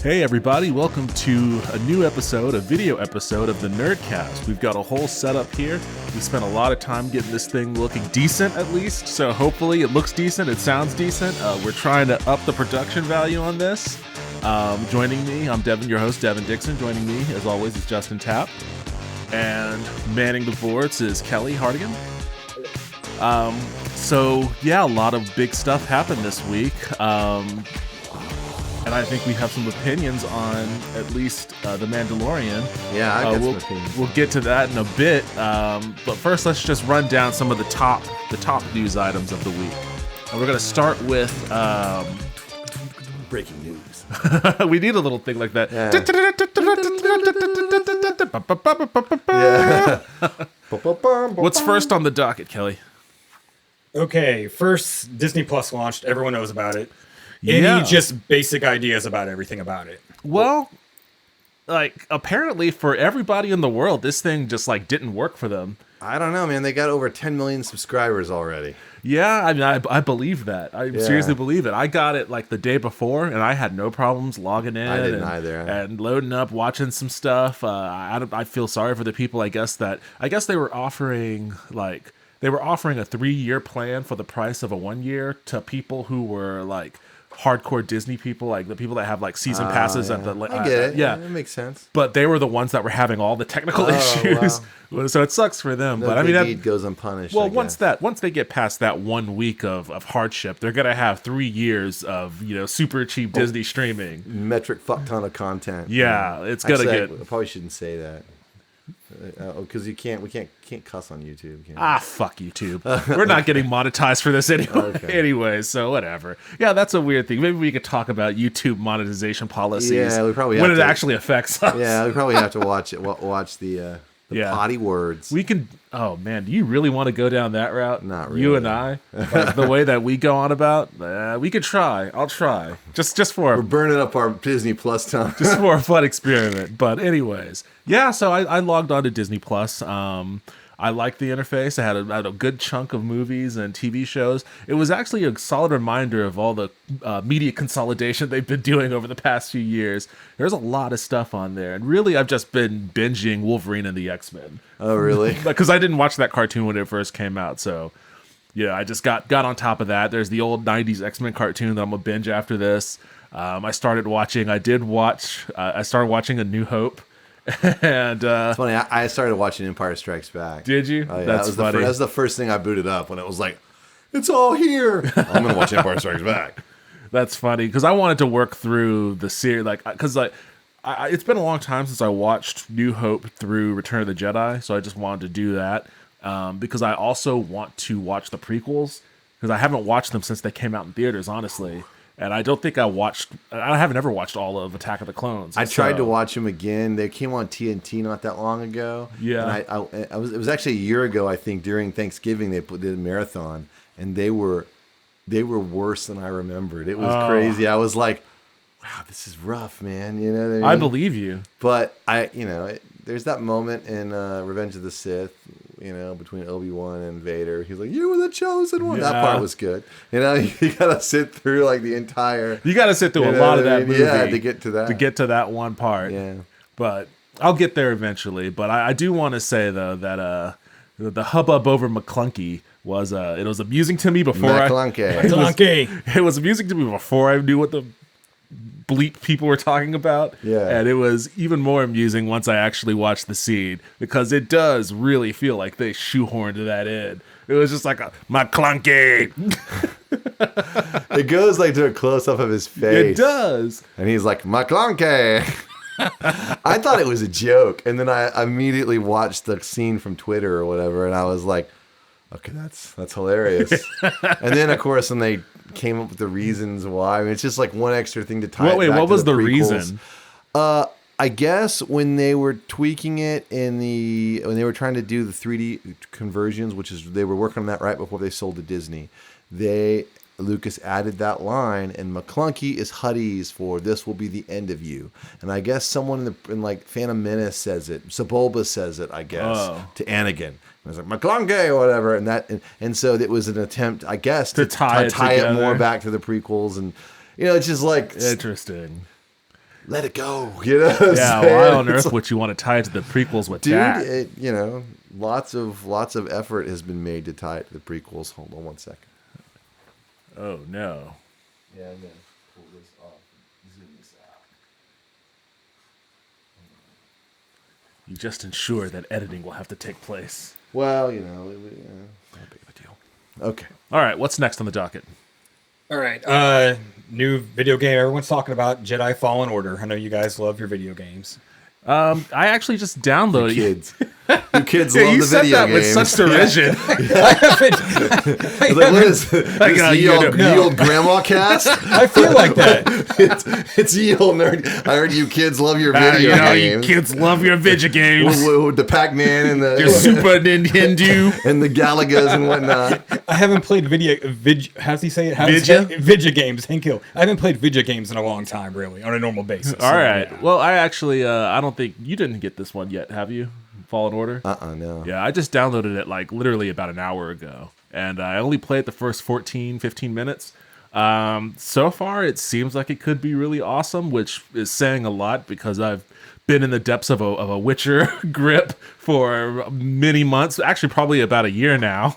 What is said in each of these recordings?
Hey everybody, welcome to a new episode, a video episode of the Nerdcast. We've got a whole setup here. We spent a lot of time getting this thing looking decent at least, so hopefully it looks decent, it sounds decent. We're trying to up the production value on this. Joining me, I'm Devin, your host, Devin Dixon. Joining me, as always, is Justin Tapp. And manning the boards is Kelly Hardigan. So yeah, a lot of big stuff happened this week. And I think we have some opinions on at least The Mandalorian. Yeah, I got some opinions. We'll get to that in a bit. But first, let's just run down some of the top news items of the week. And we're going to start with breaking news. We need a little thing like that. Yeah. What's first on the docket, Kelly? Okay, first, Disney Plus launched. Everyone knows about it. Yeah. Any just basic ideas about everything about it? Well, like, apparently for everybody in the world, this thing just, like, didn't work for them. I don't know, man. They got over 10 million subscribers already. Yeah, I mean, I believe that. I seriously believe it. I got it, like, the day before, and I had no problems logging in. I didn't either. And loading up, watching some stuff. I feel sorry for the people, I guess they were offering, like, a 3-year plan for the price of a 1-year to people who were, like, hardcore Disney people, like the people that have like season passes at the I get it. Yeah, it makes sense. But they were the ones that were having all the technical issues. Wow. So it sucks for them. No, but I mean, that goes unpunished. Well, once they get past that 1 week of hardship, they're gonna have 3 years of super cheap Disney streaming, metric fuck ton of content. Yeah, it's gonna get. I probably shouldn't say that. Because we can't cuss on YouTube. Fuck YouTube. We're not getting monetized for this anyway. Okay. Anyway, so whatever. Yeah, that's a weird thing. Maybe we could talk about YouTube monetization policies. Yeah, we probably when have it to, actually affects us. Yeah, we probably have to watch the potty words. We can. Oh man, do you really want to go down that route? Not really. You and I, like, the way that we go on about. We could try. I'll try. Just for. We're burning up our Disney Plus time. Just for a fun experiment. But anyways, yeah. So I logged on to Disney Plus. I liked the interface. I had a good chunk of movies and TV shows. It was actually a solid reminder of all the media consolidation they've been doing over the past few years. There's a lot of stuff on there. And really, I've just been binging Wolverine and the X-Men. Oh, really? Because I didn't watch that cartoon when it first came out. So, yeah, I just got on top of that. There's the old 90s X-Men cartoon that I'm going to binge after this. I started watching A New Hope. And it's funny. I started watching Empire Strikes Back. Did you? Oh, yeah. That's funny. That was the first thing I booted up when it was like, it's all here. I'm gonna watch Empire Strikes Back. That's funny because I wanted to work through the series, it's been a long time since I watched New Hope through Return of the Jedi, so I just wanted to do that because I also want to watch the prequels because I haven't watched them since they came out in theaters, honestly. And I don't think I haven't ever watched all of Attack of the Clones. I tried to watch them again. They came on TNT not that long ago. Yeah. And it was actually a year ago, I think, during Thanksgiving, they did a marathon, and they were worse than I remembered. It was crazy. I was like, wow, this is rough, man. You know what I mean? I believe you. But there's that moment in Revenge of the Sith, between Obi-Wan and Vader. He's like, you were the chosen one. Yeah. That part was good. You gotta sit through like the entire. You gotta sit through a lot of that movie. Yeah, to get to that. To get to that one part. Yeah. But I'll get there eventually. But I do want to say though that the hubbub over McClunky was it was amusing to me before it was amusing to me before I knew what the bleep people were talking about. Yeah. And it was even more amusing once I actually watched the scene because it does really feel like they shoehorned that in. It was just like a McClunky. It goes like to a close up of his face. It does. And he's like, McClunky. I thought it was a joke. And then I immediately watched the scene from Twitter or whatever, and I was like, okay, that's hilarious. And then, of course, when they came up with the reasons why, I mean, it's just like one extra thing to tie. Wait, what was the reason? I guess when they were tweaking it when they were trying to do the 3D conversions, they were working on that right before they sold to Disney. Lucas added that line, and McClunky is Huddies for "This will be the end of you." And I guess someone in like Phantom Menace says it. Sebulba says it, I guess, to Anakin. And it's like McClunky or whatever, and so it was an attempt, I guess, to tie it more back to the prequels, and it's just like interesting. let it go. You know what I'm Yeah, saying? why on It's earth would you want to tie it to the prequels with dude, that? lots of effort has been made to tie it to the prequels. Hold on 1 second. Oh no. Yeah, I'm gonna pull this off. Zoom this out. You just ensure that editing will have to take place. Well, not big of a deal. Okay. All right, what's next on the docket? All right. New video game everyone's talking about, Jedi Fallen Order. I know you guys love your video games. I actually just downloaded Kids. You kids Yeah, love you the said video that with games. such derision. It's like, what is it? Like, It's the old grandma cast? I feel like that. it's ye old nerd. I heard you kids love your You video you games. kids love your video games. With the Pac-Man and Your Super Nintendo. and the Galagas and whatnot. I haven't played how's he say it? Vidya games. Thank you. I haven't played Vidya games in a long time, really, on a normal basis. All right. Yeah. Well, I actually, I don't think you didn't get this one yet, have you? Fallen Order? No. Yeah, I just downloaded it like literally about an hour ago. And I only played the first 15 minutes. So far, it seems like it could be really awesome, which is saying a lot because I've been in the depths of a Witcher grip for many months, actually probably about a year now.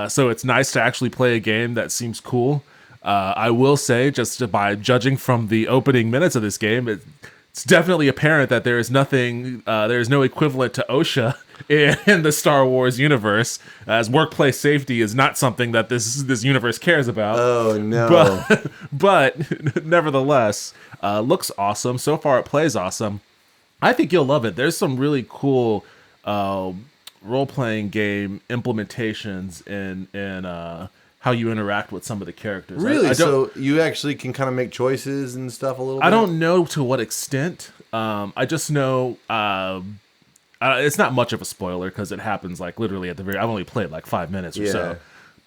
So it's nice to actually play a game that seems cool. I will say, just by judging from the opening minutes of this game, it's definitely apparent that there is nothing, there is no equivalent to OSHA in the Star Wars universe, as workplace safety is not something that this universe cares about. Oh, no. But nevertheless, looks awesome. So far, it plays awesome. I think you'll love it. There's some really cool role-playing game implementations in how you interact with some of the characters. Really? I don't, So you actually can kind of make choices and stuff a little bit? I don't know to what extent. I just know it's not much of a spoiler because it happens like literally at the very. I've only played like 5 minutes or so.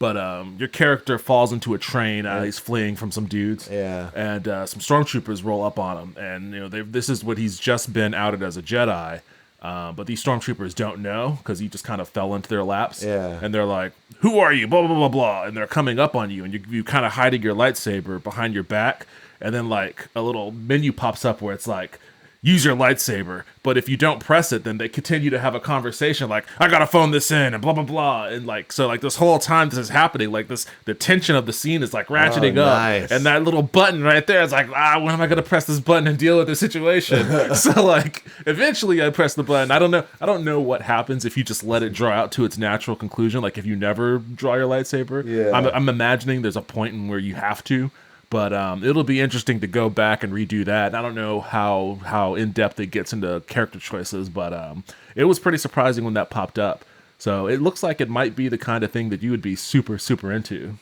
But your character falls into a train. He's fleeing from some dudes. Yeah. And some stormtroopers roll up on him, and this is what he's just been outed as a Jedi. But these stormtroopers don't know because he just kind of fell into their laps. Yeah. And they're like, "Who are you?" Blah blah blah blah. And they're coming up on you, and you kind of hiding your lightsaber behind your back. And then like a little menu pops up where it's like, use your lightsaber. But if you don't press it, then they continue to have a conversation like, I gotta phone this in and blah blah blah. And like so like this whole time this is happening, like the tension of the scene is like ratcheting up. Nice. And that little button right there is like, when am I gonna press this button and deal with this situation? So like eventually I press the button. I don't know what happens if you just let it draw out to its natural conclusion, like if you never draw your lightsaber. Yeah. I'm imagining there's a point in where you have to. But it'll be interesting to go back and redo that. I don't know how in depth it gets into character choices, but it was pretty surprising when that popped up. So it looks like it might be the kind of thing that you would be super super into.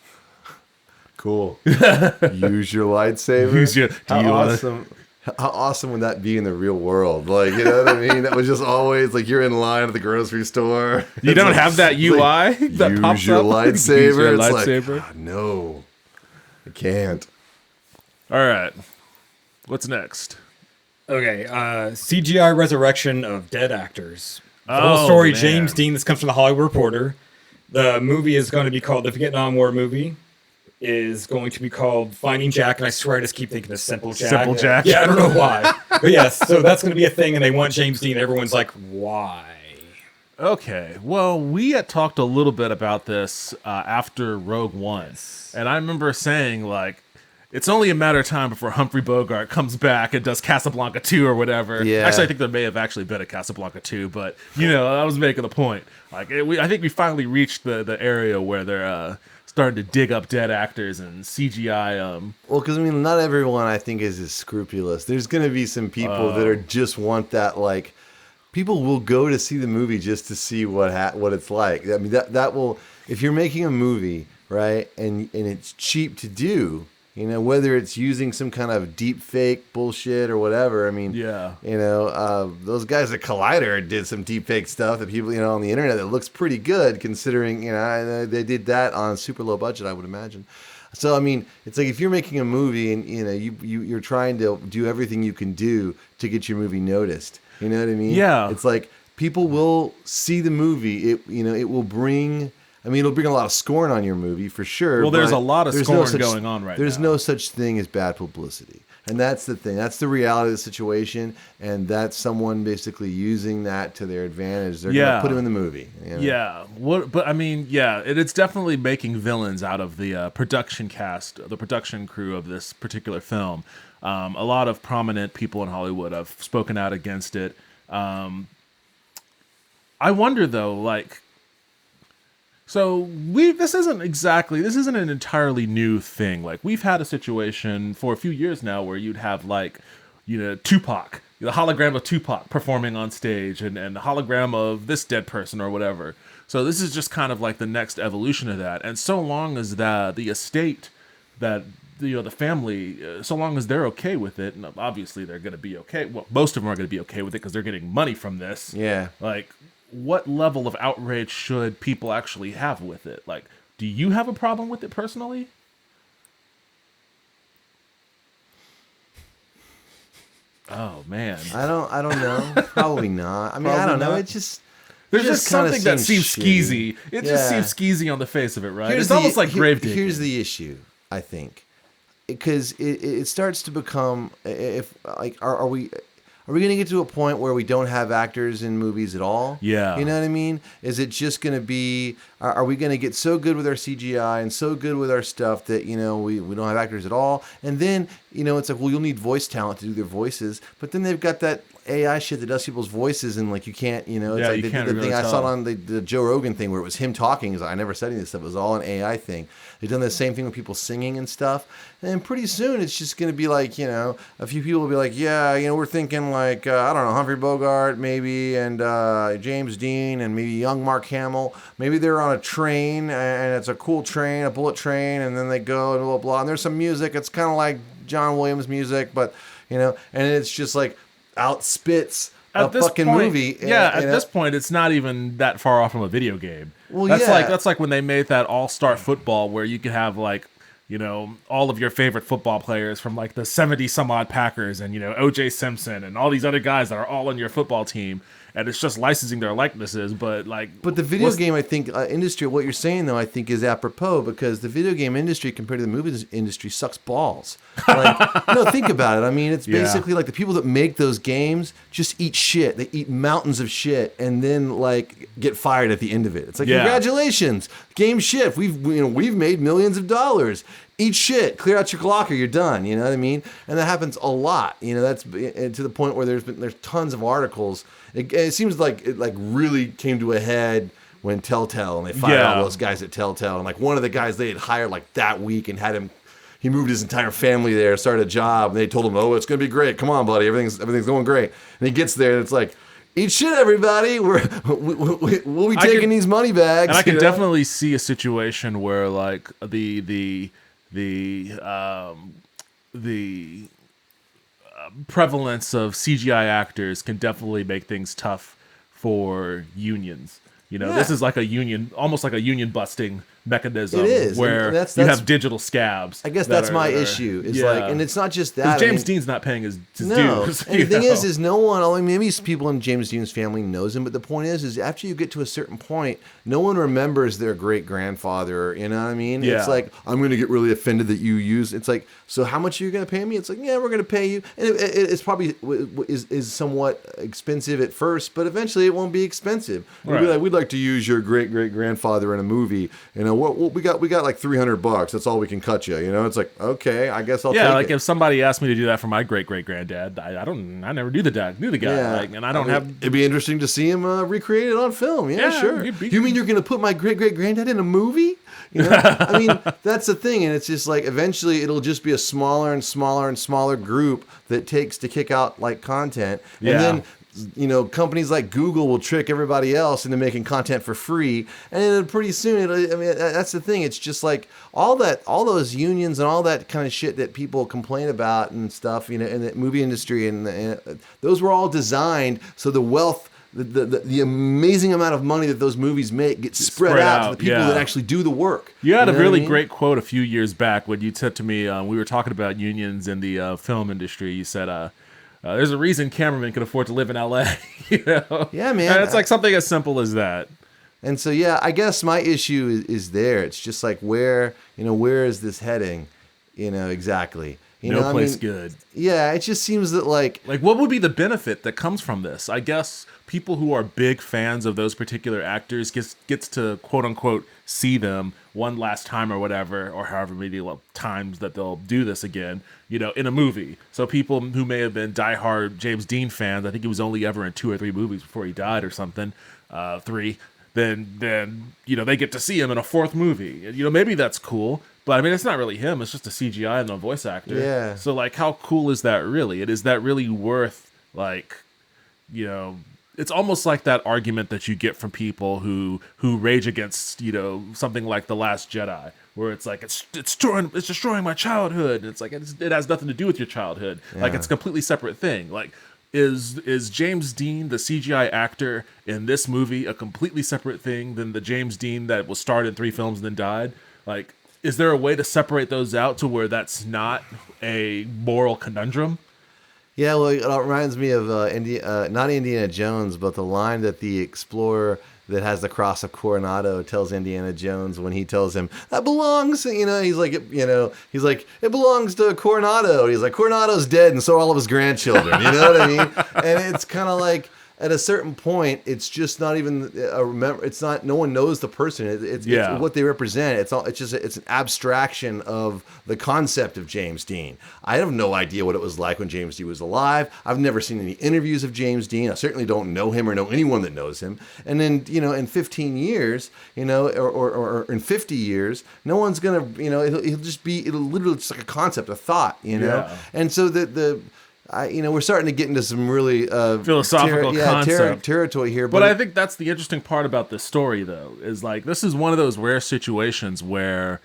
Cool. Use your lightsaber. How awesome would that be in the real world? Like, you know what I mean? That was just always like you're in line at the grocery store. You don't have that UI like, that use pops your up. lightsaber. Use your It's lightsaber. like, no, I can't. All right, what's next? Okay, CGI resurrection of dead actors. The Oh, whole story, man. James Dean, this comes from the Hollywood Reporter. The movie is going to be called, the Vietnam War movie is going to be called Finding Jack, and I swear I just keep thinking of Simple Jack. Simple Jack. Yeah, I don't know why. But yes, so that's going to be a thing, and they want James Dean. Everyone's like, why? Okay, well, we had talked a little bit about this after Rogue One, and I remember saying like, it's only a matter of time before Humphrey Bogart comes back and does Casablanca 2 or whatever. Yeah. Actually, I think there may have actually been a Casablanca 2, but, I was making the point. Like, I think we finally reached the area where they're starting to dig up dead actors and CGI. Well, because, I mean, not everyone, I think, is as scrupulous. There's going to be some people that are just want that, like, people will go to see the movie just to see what it's like. I mean, that will, if you're making a movie, right, and it's cheap to do, whether it's using some kind of deep fake bullshit or whatever. I mean, those guys at Collider did some deep fake stuff that people, on the internet that looks pretty good considering, they did that on super low budget, I would imagine. So, I mean, it's like if you're making a movie and, you're trying to do everything you can do to get your movie noticed. You know what I mean? Yeah. It's like people will see the movie. It will bring... I mean, it'll bring a lot of scorn on your movie for sure. Well, there's a lot of scorn going going on right There's now. no such thing as bad publicity. And that's the thing. That's the reality of the situation, and that's someone basically using that to their advantage. They're going to put him in the movie. You know? Yeah. But I mean, yeah, it's definitely making villains out of the production cast, the production crew of this particular film. A lot of prominent people in Hollywood have spoken out against it. I wonder though, like, so this isn't an entirely new thing. Like, we've had a situation for a few years now where you'd have, like, Tupac, the hologram of Tupac performing on stage, and the hologram of this dead person or whatever. So this is just kind of like the next evolution of that. And so long as the estate, that the family, so long as they're okay with it, and obviously they're going to be okay. Well, most of them are going to be okay with it because they're getting money from this. Yeah. Like, what level of outrage should people actually have with it? Like, do you have a problem with it personally? Oh man, I don't know. Probably not. I mean, I don't know. It's just there's just something that seems skeezy. It just seems skeezy on the face of it, right? It's almost like grave digging. Here's the issue, I think, because it starts to become, if like, are we going to get to a point where we don't have actors in movies at all? Yeah. You know what I mean? Is it just going to be, are we going to get so good with our CGI and so good with our stuff that, we don't have actors at all? And then, it's like, well, you'll need voice talent to do their voices. But then they've got that AI shit that does people's voices, and like you can't, it's like you they did the thing I saw on the Joe Rogan thing where it was him talking. I never said any of this stuff. It was all an AI thing. They've done the same thing with people singing and stuff. And pretty soon it's just going to be like, a few people will be like, yeah, we're thinking like, I don't know, Humphrey Bogart maybe, and James Dean, and maybe young Mark Hamill. Maybe they're on a train, and it's a cool train, a bullet train, and then they go and blah, blah. And there's some music. It's kind of like John Williams music, but, and it's just like outspits a fucking movie. Yeah, at this point, it's not even that far off from a video game. Well, that's like when they made that all-star football where you could have like, all of your favorite football players from like the 70 some odd Packers and, O.J. Simpson and all these other guys that are all on your football team. And it's just licensing their likenesses, but the video game, I think, industry, what you're saying, though, I think is apropos, because the video game industry compared to the movie industry sucks balls. Like, think about it. I mean, it's basically like the people that make those games just eat shit. They eat mountains of shit and then, like, get fired at the end of it. It's like, congratulations, game shit. We've made millions of dollars. Eat shit, clear out your locker, you're done. You know what I mean? And that happens a lot. That's to the point where there's tons of articles. It seems like it really came to a head when Telltale, and they fired all those guys at Telltale, and like one of the guys they had hired like that week and had him. He moved his entire family there, started a job, and they told him, "Oh, it's gonna be great. Come on, buddy, everything's going great." And he gets there, and it's like, "Eat shit, everybody. We'll be taking these money bags." And I can definitely see a situation where like the prevalence of CGI actors can definitely make things tough for unions. This is like a union, almost like a union busting mechanism. It is. Where that's, you have digital scabs. I guess that's my issue. Is like, and it's not just that. James Dean's not paying his dues. And the thing is no one. I mean, maybe people in James Dean's family knows him, but the point is after you get to a certain point, no one remembers their great grandfather. You know what I mean? Yeah. It's like, I'm going to get really offended that you use. It's like, so how much are you going to pay me? It's like, yeah, we're going to pay you, and it's probably is somewhat expensive at first, but eventually it won't be expensive. We'll be like, we'd like to use your great grandfather in a movie. What we got like $300. That's all we can cut you. It's like, okay, I guess I'll take like it. if somebody asked me to do that for my great granddad, I never knew the guy. Yeah. And I don't have. It'd be interesting to see him recreate it on film. Yeah, sure. You mean you're going to put my great granddad in a movie? I mean, that's the thing, and it's just like eventually it'll just be a smaller and smaller and smaller group that takes to kick out like content, and then companies like Google will trick everybody else into making content for free, and then pretty soon, that's the thing. It's just like all those unions and all that kind of shit that people complain about and stuff, in the movie industry, and those were all designed so the wealth. The amazing amount of money that those movies make gets spread out to the people that actually do the work. You had a really great quote a few years back when you said to me, we were talking about unions in the film industry. You said, there's a reason cameramen can afford to live in LA. Yeah, man. And it's like something as simple as that. And so, I guess my issue is there. It's just like where is this heading? Exactly. No place good. Yeah, it just seems that like what would be the benefit that comes from this? I guess people who are big fans of those particular actors gets to quote unquote see them one last time or whatever, or however many times that they'll do this again, in a movie. So people who may have been diehard James Dean fans, I think he was only ever in 2 or 3 movies before he died or something, 3. Then they get to see him in a 4th movie. Maybe that's cool. But I mean, it's not really him. It's just a CGI and a voice actor. Yeah. So like, how cool is that really? And is that really worth it's almost like that argument that you get from people who rage against something like The Last Jedi, where it's like it's destroying my childhood. And it's like it has nothing to do with your childhood. Yeah. Like it's a completely separate thing. Like is James Dean, the CGI actor in this movie, a completely separate thing than the James Dean that was starred in 3 films and then died? Like, is there a way to separate those out to where that's not a moral conundrum? Yeah, well, it reminds me of not Indiana Jones, but the line that the explorer that has the cross of Coronado tells Indiana Jones when he tells him that belongs, he's like, it belongs to Coronado. He's like, Coronado's dead, and so are all of his grandchildren. You know what I mean? And it's kind of like, at a certain point, it's just not even it's not. No one knows the person. It's what they represent. It's an abstraction of the concept of James Dean. I have no idea what it was like when James Dean was alive. I've never seen any interviews of James Dean. I certainly don't know him or know anyone that knows him. And then in 15 years, or in 50 years, no one's gonna. It'll literally just like a concept, a thought. Yeah. And so we're starting to get into some really philosophical concept territory here. But I think that's the interesting part about this story, though, is like this is one of those rare situations where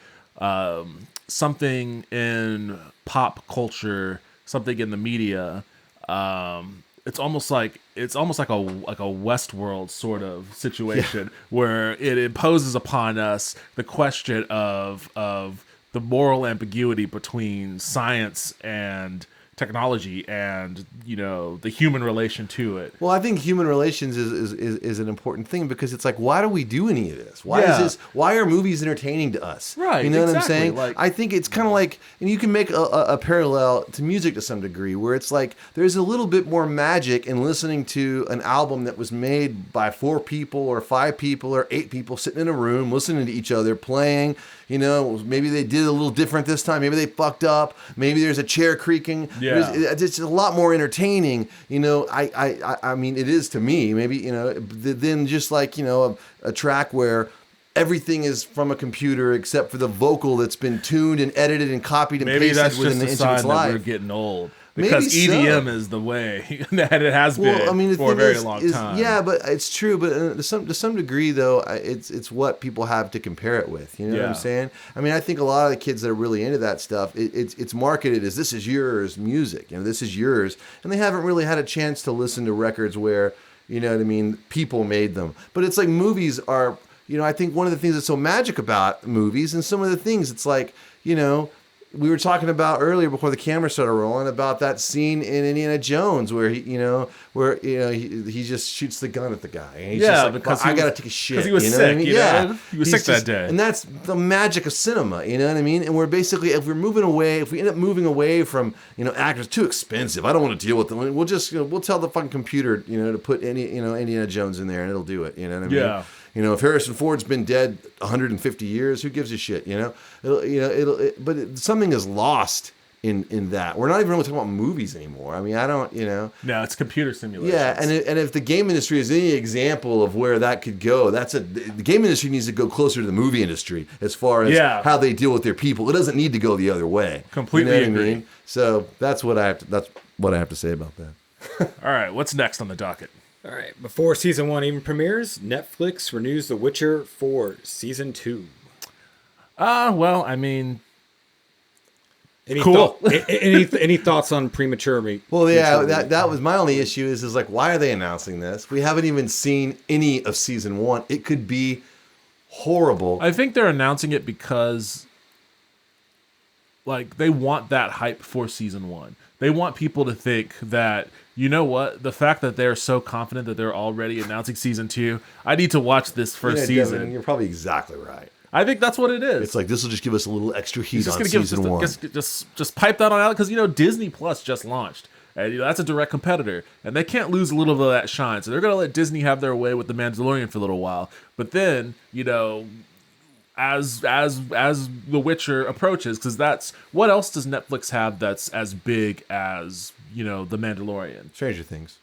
something in pop culture, something in the media, it's almost like a Westworld sort of situation where it imposes upon us the question of the moral ambiguity between science and technology and the human relation to it. Well, I think human relations is an important thing, because it's like, why do we do any of this? Why are movies entertaining to us? Right. You know what I'm exactly. saying? I think it's kind of like, and you can make a parallel to music to some degree, where it's like there's a little bit more magic in listening to an album that was made by 4 people or 5 people or 8 people sitting in a room listening to each other playing. Maybe they did a little different this time. Maybe they fucked up. Maybe there's a chair creaking. Yeah. It's a lot more entertaining. I mean, it is to me. Maybe than just like a track where everything is from a computer except for the vocal that's been tuned and edited and copied and pasted within the instrument's life. Maybe that's just a sign that we're getting old. Because EDM is the way that it has been for a very long time. Yeah, but it's true. But to some degree, though, it's what people have to compare it with. You know what I'm saying? I mean, I think a lot of the kids that are really into that stuff, it's marketed as this is yours music. This is yours, and they haven't really had a chance to listen to records where people made them. But it's like movies are. I think one of the things that's so magic about movies, and some of the things, it's like we were talking about earlier before the camera started rolling about that scene in Indiana Jones where he just shoots the gun at the guy. And he's just like, because I gotta take a shit. Because he was sick. He was sick that day. And that's the magic of cinema. You know what I mean? And we're basically, if we end up moving away from actors, too expensive. I don't want to deal with them. We'll just we'll tell the fucking computer to put Indiana Jones in there and it'll do it. You know what I mean? Yeah. If Harrison Ford's been dead 150 years, who gives a shit? But something is lost in that. We're not even really talking about movies anymore. I mean, I don't, No, it's computer simulation. Yeah, and if the game industry is any example of where that could go, the game industry needs to go closer to the movie industry as far as how they deal with their people. It doesn't need to go the other way. Completely agree. I mean? So that's what I have to say about that. All right, what's next on the docket? All right, before season 1 even premieres, Netflix renews The Witcher for season 2. Well, I mean, cool. Any thoughts on Premature? Well, yeah, that was my only issue. Is like, why are they announcing this? We haven't even seen any of season 1. It could be horrible. I think they're announcing it because, they want that hype for season 1. They want people to think that, the fact that they're so confident that they're already announcing season 2, I need to watch this first season. Devin, you're probably exactly right. I think that's what it is. It's like, this will just give us a little extra heat just on gonna give season one. just pipe that on out because Disney Plus just launched. And that's a direct competitor, and they can't lose a little bit of that shine. So they're gonna let Disney have their way with the Mandalorian for a little while. But then, as The Witcher approaches, because that's what else does Netflix have that's as big as The Mandalorian? Stranger Things.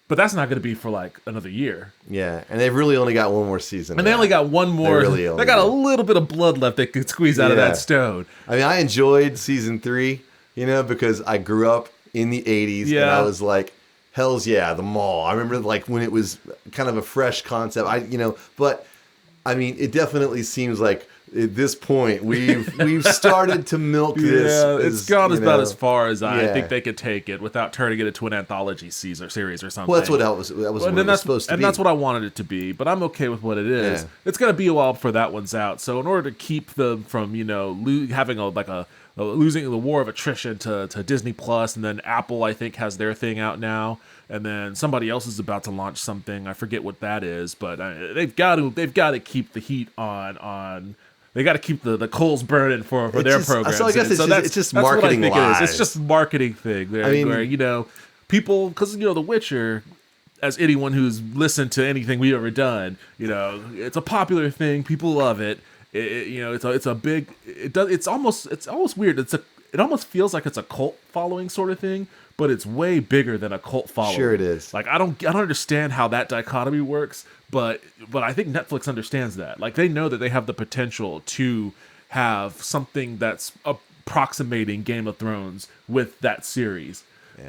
But that's not going to be for like another year. Yeah, and they've really only got one more season. And they only got one more. They got a little bit of blood left they could squeeze out of that stone. I mean, I enjoyed season 3, because I grew up in the 80s and I was like, hell's yeah, the mall. I remember like when it was kind of a fresh concept. But I mean, it definitely seems like at this point we've started to milk this. Yeah, it's gone about as far as I think they could take it without turning it into an anthology series or something. Well, that's what that was what it was supposed to be. And that's what I wanted it to be, but I'm okay with what it is. Yeah. It's going to be a while before that one's out. So in order to keep them from, having losing the war of attrition to Disney Plus, and then Apple, I think, has their thing out now, and then somebody else is about to launch something. I forget what that is, but they've got to keep the heat on. They got to keep the coals burning for their programs. So I guess it's just marketing lies. It's just a marketing thing. Where people, because The Witcher, as anyone who's listened to anything we've ever done, it's a popular thing. People love it. It's a big. It's almost weird. It almost feels like it's a cult following sort of thing, but it's way bigger than a cult following. Sure, it is. Like I don't understand how that dichotomy works, but I think Netflix understands that. Like they know that they have the potential to have something that's approximating Game of Thrones with that series,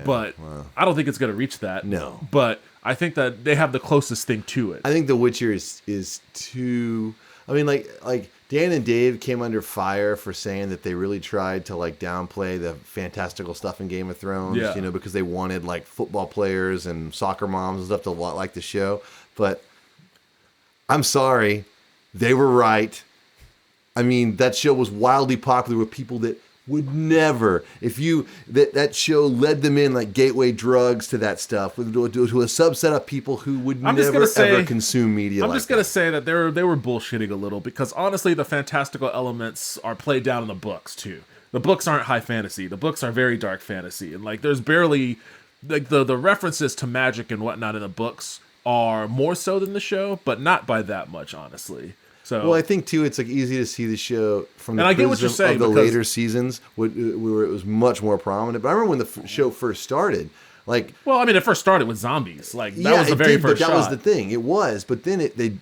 but I don't think it's going to reach that. No, but I think that they have the closest thing to it. I think The Witcher is too. I mean, like Dan and Dave came under fire for saying that they really tried to like downplay the fantastical stuff in Game of Thrones, because they wanted like football players and soccer moms and stuff to like the show. But I'm sorry, they were right. I mean, that show was wildly popular with people that would never, that show led them in like gateway drugs to that stuff, to a subset of people who would ever consume media. I'm just gonna say that they were bullshitting a little, because honestly, the fantastical elements are played down in the books too. The books aren't high fantasy. The books are very dark fantasy, and like there's barely like the references to magic and whatnot in the books are more so than the show, but not by that much, honestly. So, well, I think too, it's like easy to see the show from the prism of the later seasons, where it was much more prominent. But I remember when the show first started, like, it first started with zombies. Like that was the very first shot. That was the thing. It was, but then they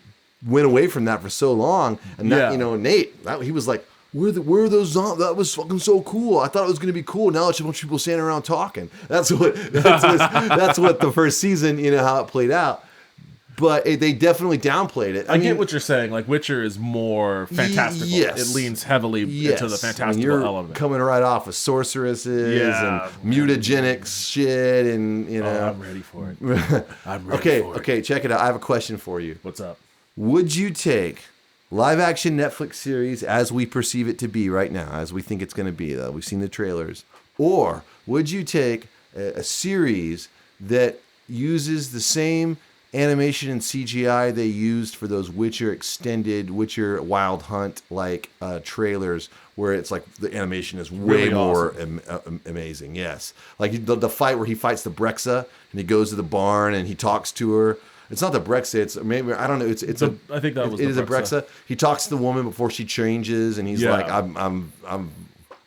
went away from that for so long, and that Nate, he was like, where are those zombies? That was fucking so cool. I thought it was going to be cool. Now it's a bunch of people standing around talking. That's what the first season, how it played out. But they definitely downplayed it. I get what you're saying. Like Witcher is more fantastical. Yes. It leans heavily into the fantastical element. Coming right off of sorceresses and mutagenics shit, and I'm ready for it. Okay, check it out. I have a question for you. What's up? Would you take live action Netflix series as we perceive it to be right now, as we think it's going to be, though we've seen the trailers, or would you take a series that uses the same animation and CGI they used for those Witcher Wild Hunt trailers, where it's like the animation is way really more awesome. Amazing? Yes, like the fight where he fights the Brexa and he goes to the barn and he talks to her. It's not the Brexa. It's maybe, I don't know. I think that was. It is a Brexa. He talks to the woman before she changes, and he's like,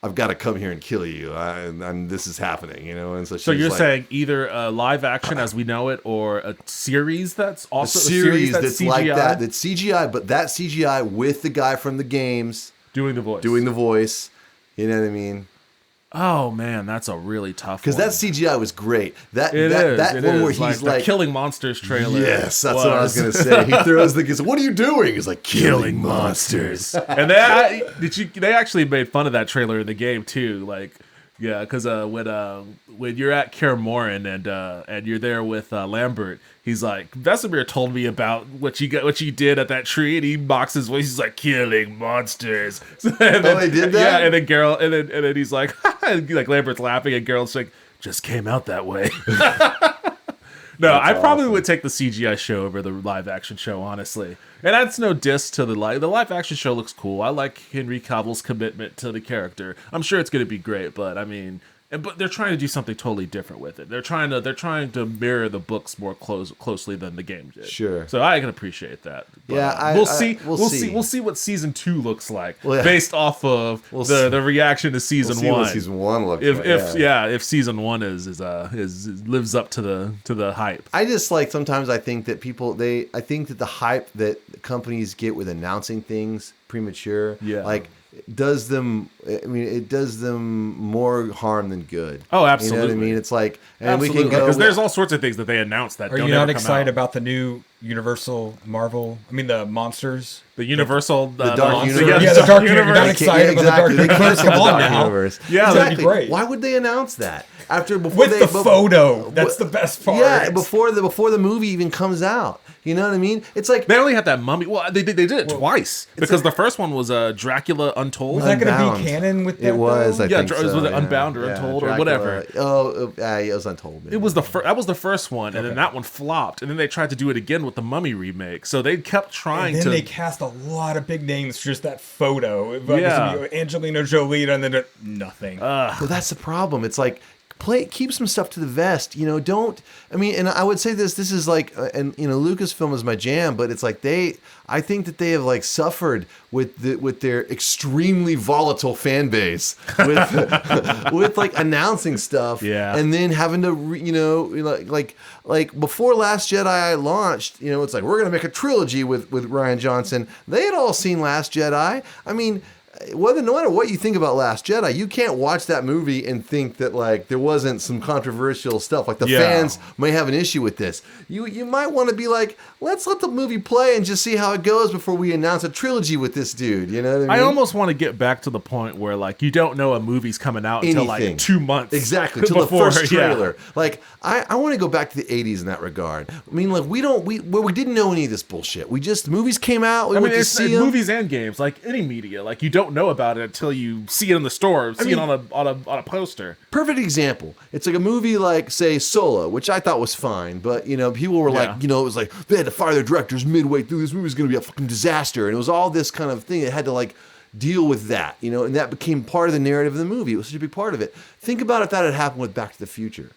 I've got to come here and kill you, and this is happening, And so you're saying either a live action as we know it, or a series that's also a series that's CGI? like that. That's CGI, but that CGI with the guy from the games doing the voice. You know what I mean? Oh man, that's a really tough one. Because that CGI was great. That one where he's like the Killing Monsters trailer. Yes, that's what I was gonna say. He throws the kids. What are you doing? He's like, killing monsters. And they actually made fun of that trailer in the game too. Like, yeah, because when you're at Kaer Morhen and you're there with Lambert, he's like, Vesemir told me about what you did at that tree, and he mocks his voice. He's like, killing monsters. They did that. Yeah, and then Geralt, and then he's like, like Lambert's laughing, and Geralt's like, just came out that way. No, That's I probably awesome. would take the CGI show over the live action show, honestly. And that's no diss to the live action show looks cool. I like Henry Cavill's commitment to the character. I'm sure it's going to be great, but I mean, but they're trying to do something totally different with it. They're trying to mirror the books more closely than the game did. Sure. So I can appreciate that. But, Yeah, we'll see. we'll see. We'll see what season 2 looks like Well, yeah. based off of the reaction to season We'll see 1. what season 1 looks If like. if season 1 is lives up to the hype. I just like sometimes I think that I think that the hype that companies get with announcing things premature, Yeah. it does them more harm than good. Oh, absolutely. You know what I mean? It's like, and Absolutely, we can go because there's all sorts of things that they announced that Are don't you ever not come excited out. about the new Universal Marvel? I mean, the monsters. The Universal, The Dark monster- Universe. Yeah, the Dark Universe. They You're not can't- excited about the Dark They Universe. canceled Come the on Dark now. Universe. Yeah, that'd be great. Why would they announce that before With they the photo. That's the best part. Yeah, before the movie even comes out. You know what I mean? It's like They only had that mummy. Well, they did it twice because the first one was Dracula Untold. Was that going to Unbound. be canon with that? It was. though? I Yeah, think was so, it Unbound or Untold or Dracula. whatever? Oh, yeah, it was Untold. It was that was the first one, and then that one flopped, and then they tried to do it again with the Mummy remake. So they kept trying And then to. they cast a lot of big names for just that photo. Yeah. Angelina Jolie, and then nothing. Well, that's the problem. It's like keep some stuff to the vest. You know, don't. I mean, and I would say this is like, and you know, Lucasfilm is my jam, but it's like I think that they have like suffered with their extremely volatile fan base with like announcing stuff, Yeah. and then having to like before Last Jedi launched, you know, it's like we're gonna make a trilogy with Rian Johnson. They had all seen Last Jedi. I mean, no matter what you think about Last Jedi, you can't watch that movie and think that like there wasn't some controversial stuff. Like the fans may have an issue with this. You might want to be like, let's let the movie play and just see how it goes before we announce a trilogy with this dude. You know what I mean? I almost want to get back to the point where like you don't know a movie's coming out until Anything. like 2 months Exactly, till the before, first yeah. trailer. Like, I want to go back to the 80s in that regard. I mean, like, we didn't know any of this bullshit. The movies came out, we I went mean, to it's see them. movies and games, like any media. Like you don't know about it until you see it in the store, see it on a poster. Perfect example. It's like a movie like, say, Solo, which I thought was fine, but, you know, people were like, you know, it was like, they had to fire their directors midway through. This movie was going to be a fucking disaster. And it was all this kind of thing that had to, like, deal with that, you know, and that became part of the narrative of the movie. It was such a big part of it. Think about if that had happened with Back to the Future.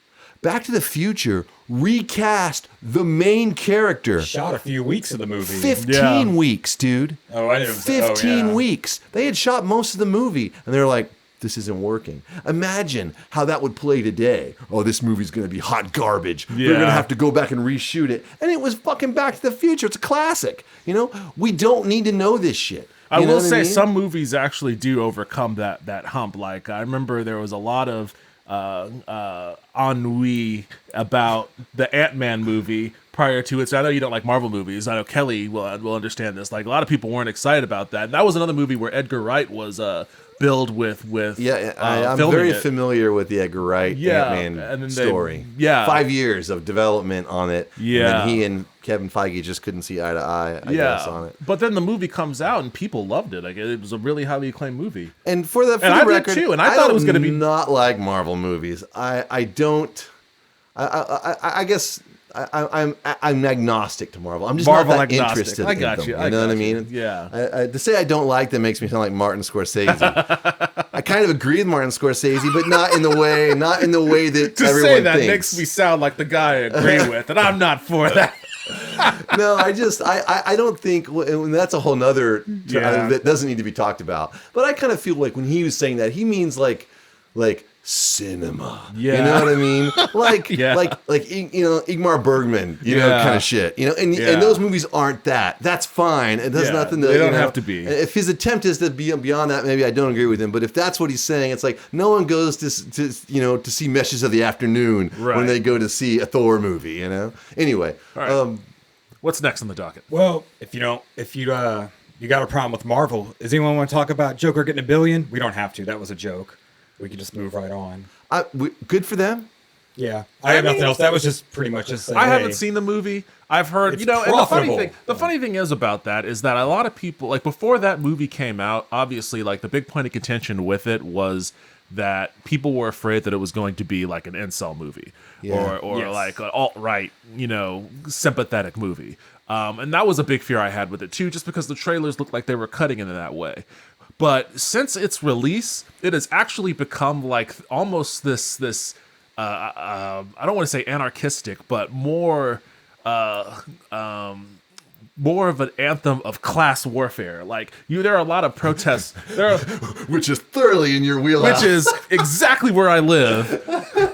Back to the Future recast the main character. Shot a few weeks of the movie. 15 weeks, dude. Oh, I didn't. 15 weeks. They had shot most of the movie, and they're like, this isn't working. Imagine how that would play today. Oh, this movie's going to be hot garbage. They're going to have to go back and reshoot it. And it was fucking Back to the Future. It's a classic. You know, we don't need to know this shit. I You know will what say mean? some movies actually do overcome that hump. Like I remember there was a lot of ennui about the Ant-Man movie prior to it. So I know you don't like Marvel movies. I know Kelly will understand this. Like a lot of people weren't excited about that. And that was another movie where Edgar Wright was billed with I'm filming very it. familiar with the Edgar Wright Ant-Man and then story. 5 years of development on it. Yeah. And then he and Kevin Feige just couldn't see eye to eye, I guess, on it. But then the movie comes out and people loved it. Like it was a really highly acclaimed movie. And for the I did record, too, and I thought it was don't gonna be- not like Marvel movies. I don't. I guess I'm agnostic to Marvel. I'm just Marvel not that agnostic. interested. I got in you. them, I know what I got you. mean? Yeah. To say I don't like them makes me sound like Martin Scorsese. I kind of agree with Martin Scorsese, but not in the way that To everyone say that thinks. makes me sound like the guy I agree with, and I'm not for that. No, I don't think, and that's a whole nother Yeah. that doesn't need to be talked about. But I kind of feel like when he was saying that, he means like cinema. Yeah. You know what I mean? Like Yeah. like you know, Ingmar Bergman, you know, Yeah. kind of shit. You know, and Yeah. those movies aren't that. That's fine. It does Yeah, nothing to they don't you know, have to be. If his attempt is to be beyond that, maybe I don't agree with him. But if that's what he's saying, it's like no one goes to you know, to see Meshes of the Afternoon Right. when they go to see a Thor movie, you know? Anyway, All right. What's next on the docket? Well, if you got a problem with Marvel, does anyone want to talk about Joker getting $1 billion? We don't have to. That was a joke. We can just move right on. good for them. Yeah, I have nothing else. That was just pretty much just saying, I haven't hey, seen the movie. I've heard, It's you know, and profitable. the funny thing is about that is that a lot of people, like before that movie came out, obviously, like the big point of contention with it was that people were afraid that it was going to be like an incel movie or Yes. like an alt-right, sympathetic movie. And that was a big fear I had with it too, just because the trailers looked like they were cutting it in that way. But since its release, it has actually become like almost this I don't want to say anarchistic, but more of an anthem of class warfare. Like there are a lot of protests. Which is thoroughly in your wheelhouse. Which is exactly where I live.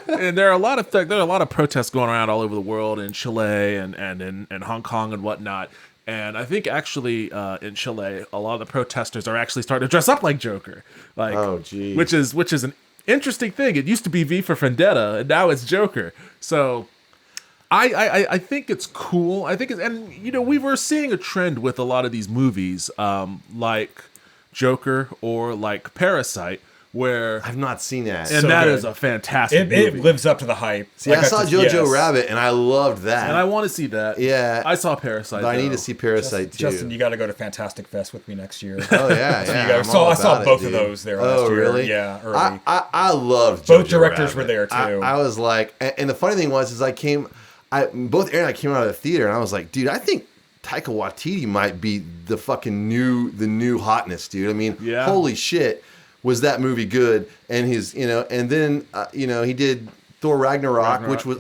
And there are a lot of protests going around all over the world, in Chile and in Hong Kong and whatnot. And I think actually in Chile, a lot of the protesters are actually starting to dress up like Joker. Like, oh, geez. which is an interesting thing. It used to be V for Vendetta, and now it's Joker. So I think it's cool. I think we were seeing a trend with a lot of these movies, like Joker or like Parasite, where I've not seen that. and So that good. is a fantastic movie. It lives up to the hype. See, I saw Jojo Rabbit, and I loved that. And I want to see that. Yeah. I saw Parasite. But I need though. to see Parasite, too. Justin, you got to go to Fantastic Fest with me next year. Oh, yeah, yeah. I'm So all I saw about it, both dude. of those there Oh, last year. really? Yeah, early. I loved Both Jojo directors Rabbit. were there, too. I was like, and the funny thing was, both Aaron and I came out of the theater, and I was like, dude, I think Taika Waititi might be the fucking new hotness, dude. I mean, Yeah. holy shit, was that movie good? And and then he did Thor Ragnarok, which was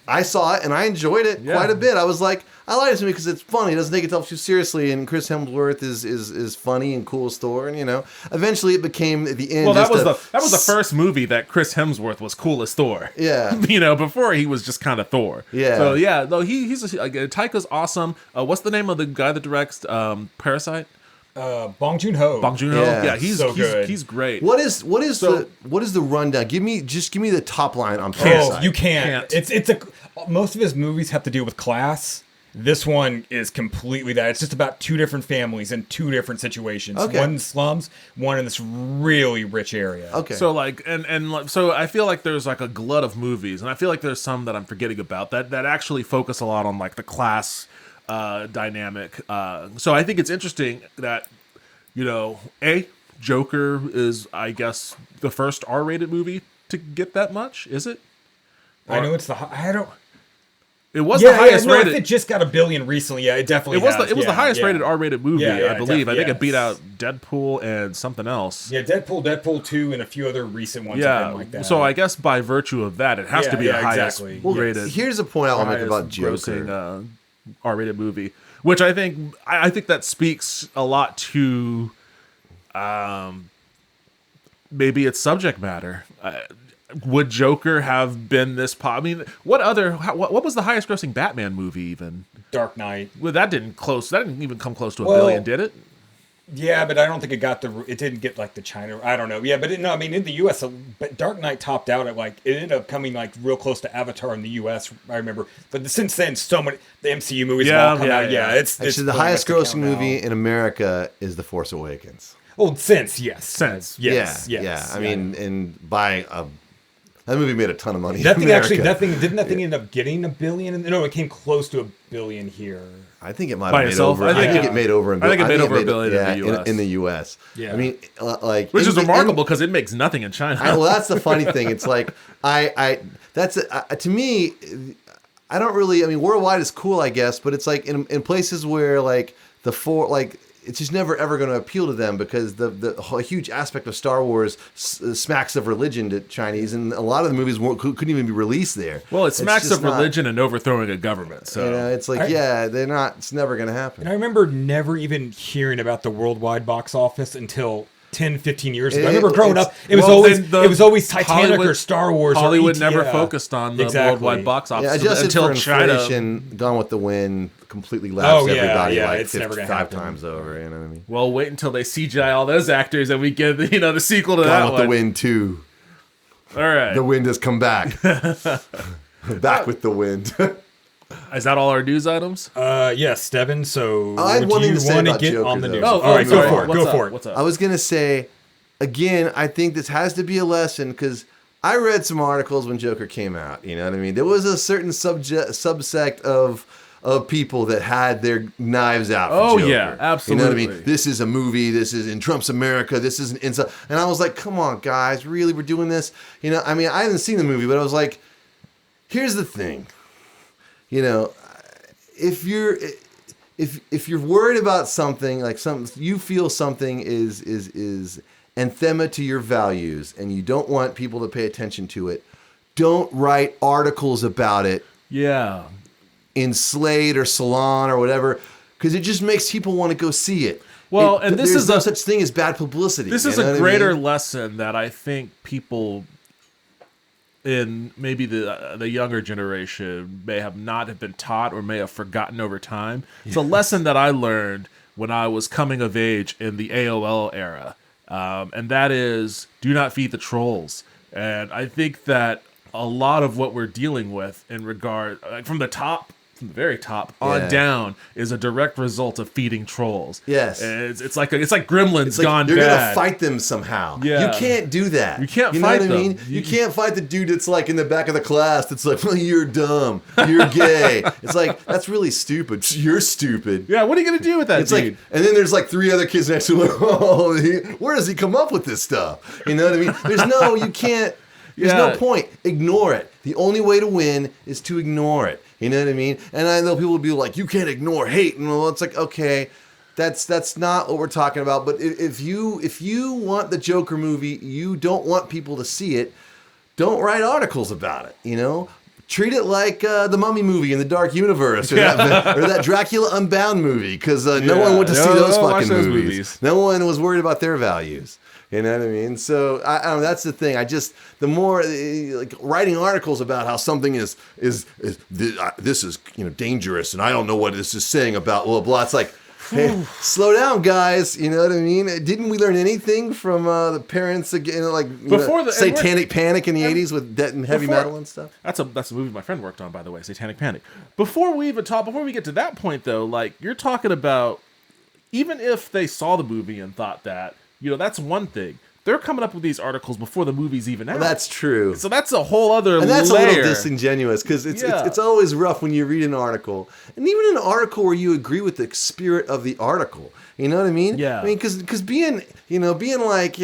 I saw it and I enjoyed it Yeah. quite a bit. I was like, I like this movie because it's funny. It doesn't take itself too seriously, and Chris Hemsworth is funny and cool as Thor. And eventually it became at the end. Well, that just was the first movie that Chris Hemsworth was cool as Thor. Yeah. Before he was just kind of Thor. Yeah. So yeah, no, Taika's awesome. What's the name of the guy that directs Parasite? Bong Joon-ho. Bong Joon-ho. Yeah. Yeah, he's So good. He's great. What is the rundown? Give me the top line on Parasite. Oh, you can't. Most of his movies have to do with class. This one is completely that. It's just about two different families in two different situations. Okay. One in slums, one in this really rich area. Okay. So so I feel like there's like a glut of movies, and I feel like there's some that I'm forgetting about that actually focus a lot on like the class dynamic. So I think it's interesting that Joker is, I guess, the first R-rated movie to get that much. Is it? I know it's I don't. It was the highest no, rated. It just got $1 billion recently. Yeah, it definitely. It was the highest rated R-rated movie, Yeah, I believe. I think it beat yes. out Deadpool and something else. Yeah, Deadpool 2, and a few other recent ones. have been like that. So I guess by virtue of that, it has to be the highest exactly. rated. Here's a point I'll make about highest Joker. grossing, R-rated movie, which I think that speaks a lot to maybe its subject matter. Would Joker have been this I mean, what was the highest grossing Batman movie even? Dark Knight. Well, that didn't even come close to $1 billion, did it? Yeah, but I don't think it didn't get like the China. I don't know. Yeah, but in the U.S., but Dark Knight topped out at it ended up coming like real close to Avatar in the U.S. I remember. But since then, the MCU movies have all come out. Yeah, it's Actually, the highest grossing movie in America is The Force Awakens. Oh, yes. Yes. Yeah. I mean, and by that movie made a ton of money. That in thing America. didn't that thing end up getting $1 billion? No, it came close to $1 billion here. I think it might By have made itself? over. I I think think it- it made over. I think it made over $1 billion in the US. In the U.S. Yeah. I mean, Which is remarkable because it makes nothing in China. well, that's the funny thing. It's like to me, I don't really. I mean, worldwide is cool, I guess, but it's like in places where like it's just never ever going to appeal to them because the whole huge aspect of Star Wars smacks of religion to Chinese, and a lot of the movies couldn't even be released there. Well, it It's smacks just of religion and overthrowing a government. So it's like they're not. It's never going to happen. And I remember never even hearing about the worldwide box office until 10, 15 years ago. I remember growing up, it was always Titanic Hollywood- or Star Wars. Hollywood or never yeah. focused on the Exactly. worldwide box office Yeah, adjusted until for China. inflation, Gone with the Wind completely laughs everybody like it's never gonna 55 happen. times over. You know what I mean? Well, wait until they CGI all those actors and we get the sequel to that Gone with one. the Wind 2. All right, The wind has come back. Back with the wind. is that all our news items? Yes, Devin. So I had do one thing you to say want to about get Joker, on the though. news? Oh, all right, sorry. go for it. What's Go up? for it. What's up? I was going to say, again, I think this has to be a lesson because I read some articles when Joker came out. You know what I mean? There was a certain subsect of of people that had their knives out for Oh, Joker. yeah, absolutely. You know what I mean? This is a movie. This is in Trump's America. This is an inside. And I was like, come on, guys, really, we're doing this? You know, I mean, I haven't seen the movie, but I was like, here's the thing. You know, if you're worried about something, like you feel something is anathema to your values, and you don't want people to pay attention to it, don't write articles about it. Yeah. In Slate or Salon or whatever, because it just makes people want to go see it. Well, and this there's is no such thing as bad publicity. This is a greater lesson that I think people in maybe the younger generation may have not have been taught or may have forgotten over time. It's a lesson that I learned when I was coming of age in the AOL era, and that is do not feed the trolls. And I think that a lot of what we're dealing with in regard, like from the very top on down, is a direct result of feeding trolls. Yes, it's like Gremlins gone you're bad. You're gonna fight them somehow. Yeah, you can't do that. You can't fight them. What I mean? You can't fight the dude that's like in the back of the class. That's like, well, you're dumb. You're gay. It's like that's really stupid. You're stupid. Yeah, what are you gonna do with that? It's dude? Like, and then there's like 3 other kids next to him. Oh, where does he come up with this stuff? You know what I mean? You can't. There's no point. Ignore it. The only way to win is to ignore it. You know what I mean? And I know people will be like, you can't ignore hate. And well, it's like, okay, that's not what we're talking about. But if you want the Joker movie, you don't want people to see it, don't write articles about it, you know? Treat it like the Mummy movie in the Dark Universe, or that Dracula Unbound movie, because no one went to see those fucking movies. No one was worried about their values. You know what I mean? So I don't know, that's the thing. The more like writing articles about how something is this is dangerous, and I don't know what this is saying about blah blah. It's like, hey, slow down, guys. You know what I mean? Didn't we learn anything from the parents again? Like before the Satanic Panic in the '80s with Dead and Heavy Metal and stuff. That's a movie my friend worked on, by the way, Satanic Panic. Before we get to that point, though, like you're talking about, even if they saw the movie and thought that. That's one thing. They're coming up with these articles before the movie's even out. Well, that's true. So that's a whole other and that's layer. A little disingenuous, because it's always rough when you read an article. And even an article where you agree with the spirit of the article. You know what I mean? Yeah. I mean, because being like,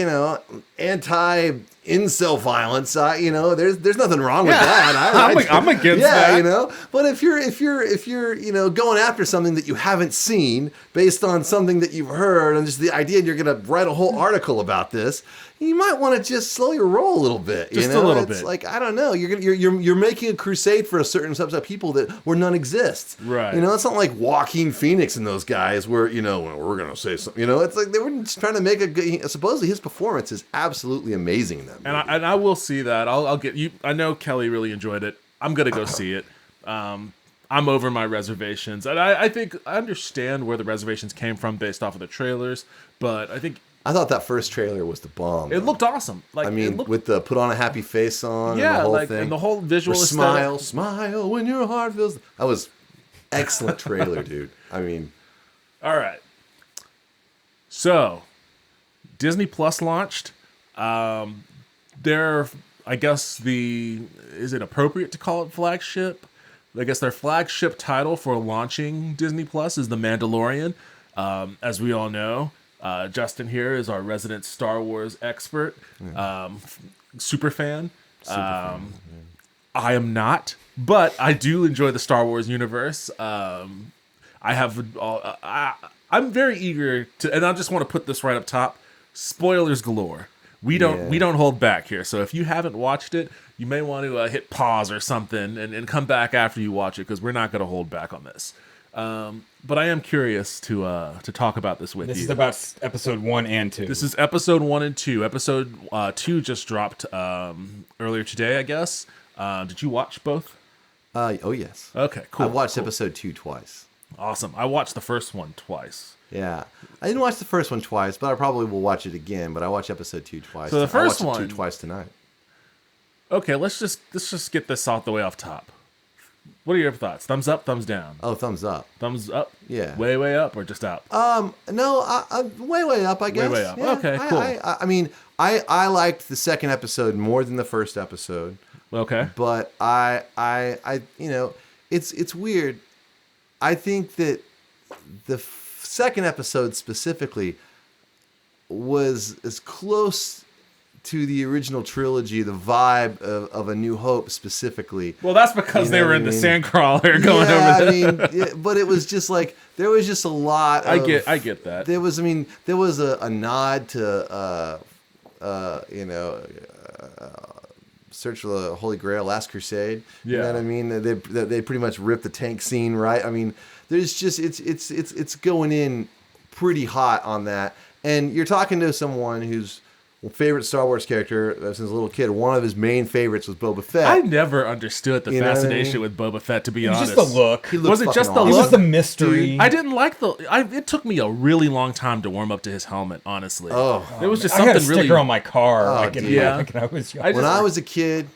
anti-incel violence, there's nothing wrong with that. I'm against that. But if you're going after something that you haven't seen based on something that you've heard and just the idea you're going to write a whole article about this, you might want to just slow your roll a little bit. Just a little bit. It's like, I don't know. You're making a crusade for a certain subset of people where none exists. Right. It's not like Joaquin Phoenix and those guys where, we're going to say something. It's like they were just trying to make a good. Supposedly his performance is absolutely amazing in that movie. And I will see that. I'll get you. I know Kelly really enjoyed it. I'm going to go see it. I'm over my reservations. And I think I understand where the reservations came from based off of the trailers. But I thought that first trailer was the bomb. It looked awesome. With the put on a happy face on, yeah, and the whole thing, and the whole visual aesthetic. Smile when your heart feels. That was excellent trailer, dude. I mean, all right. So, Disney Plus launched. Their, I guess is it appropriate to call it flagship? I guess their flagship title for launching Disney Plus is The Mandalorian. As we all know. Justin here is our resident Star Wars expert, super fan. I am not, but I do enjoy the Star Wars universe. I'm very eager to, and I just want to put this right up top. Spoilers galore. We don't hold back here. So if you haven't watched it, you may want to hit pause or something and come back after you watch it, because we're not going to hold back on this. But I am curious to talk about this with you. This is about episode 1 and 2. This is episode 1 and 2. Episode 2 just dropped earlier today, I guess. Did you watch both? Oh, yes. Okay, cool. I watched episode 2 twice. Awesome. I watched the first one twice. Yeah. I didn't watch the first one twice, but I probably will watch it again. But I watched episode 2 twice. So the first I watched one... it 2 twice tonight. Okay, let's just get this out the way off top. What are your thoughts? Thumbs up, thumbs down? Oh, thumbs up. Thumbs up? Yeah. Way up, or just up? No, way up, I guess. Way up. Yeah, okay, cool. I mean, I liked the second episode more than the first episode. Okay. But I it's weird. I think that the second episode specifically was as close to the original trilogy, the vibe of A New Hope specifically. Well, that's because they were in the Sandcrawler going over there. I mean, but it was just like there was just a lot. I get that. There was, there was a nod to, Search for the Holy Grail, Last Crusade. Yeah. You know what I mean? They pretty much ripped the tank scene, right? I mean, there's just it's going in pretty hot on that, and you're talking to someone whose favorite Star Wars character since a little kid. One of his main favorites was Boba Fett. I never understood the fascination with Boba Fett, to be honest. Just the look. Was it just the It look? was the mystery. Dude, I didn't like it took me a really long time to warm up to his helmet, honestly. Oh. It was just I something had a sticker really on my car. When I was young. When I was a kid,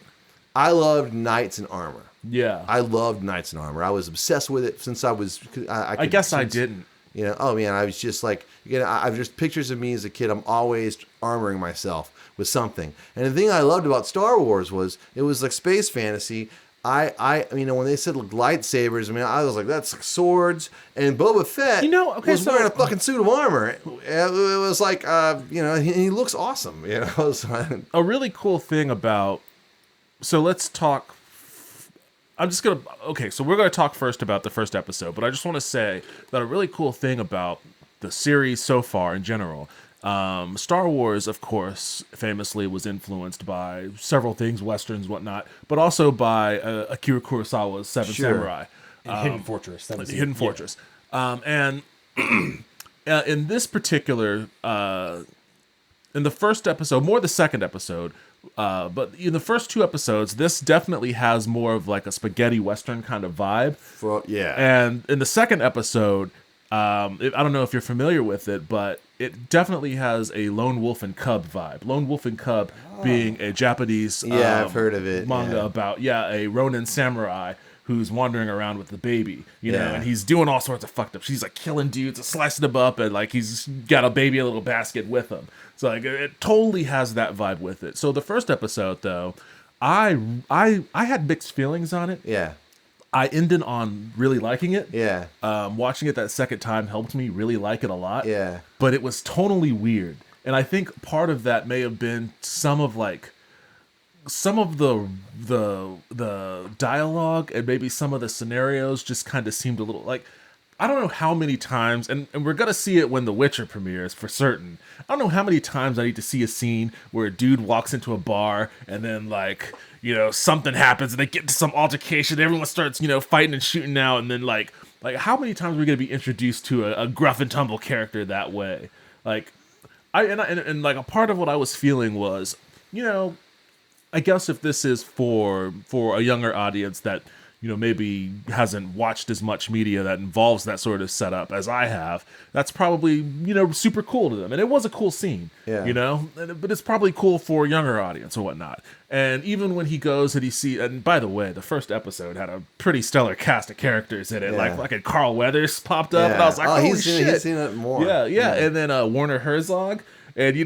I loved Knights in Armor. Yeah. I loved Knights in Armor. I was obsessed with it since I was. I guess I didn't. You know, oh man, I was just like, I've just pictures of me as a kid. I'm always armoring myself with something. And the thing I loved about Star Wars was it was like space fantasy. I when they said like, lightsabers, I was like, that's like swords. And Boba Fett was wearing a fucking suit of armor. It was like, he looks awesome. A really cool thing about. So let's talk. So we're going to talk first about the first episode, but I just want to say that a really cool thing about the series so far in general, Star Wars, of course, famously was influenced by several things, Westerns, whatnot, but also by Akira Kurosawa's Seven Samurai. Hidden Fortress. That was Hidden Fortress. And in this particular, in the first episode, more the second episode, but in the first two episodes, this definitely has more of like a spaghetti Western kind of vibe. And in the second episode, I don't know if you're familiar with it, but it definitely has a Lone Wolf and Cub vibe. Lone Wolf and Cub being a Japanese I've heard of it. manga about a Ronin samurai who's wandering around with the baby, know, and he's doing all sorts of fucked up. She's like killing dudes, slicing them up, and like he's got a baby in a little basket with him. So like it totally has that vibe with it. So the first episode though, I had mixed feelings on it. Yeah. I ended on really liking it. Yeah. Watching it that second time helped me really like it a lot. Yeah. But it was tonally weird. And I think part of that may have been some of the dialogue and maybe some of the scenarios just kind of seemed a little like, I don't know how many times, and we're going to see it when The Witcher premieres for certain. I don't know how many times I need to see a scene where a dude walks into a bar and then like, something happens and they get into some altercation. Everyone starts, fighting and shooting now. And then like how many times are we going to be introduced to a gruff and tumble character that way? Like, and like a part of what I was feeling was, I guess if this is for a younger audience that, maybe hasn't watched as much media that involves that sort of setup as I have, that's probably, super cool to them. And it was a cool scene, but it's probably cool for a younger audience or whatnot. And even when he goes and and by the way, the first episode had a pretty stellar cast of characters in it. Yeah. Like Carl Weathers popped up and I was like, holy shit. He's seen it more. Yeah. And then Werner Herzog. And,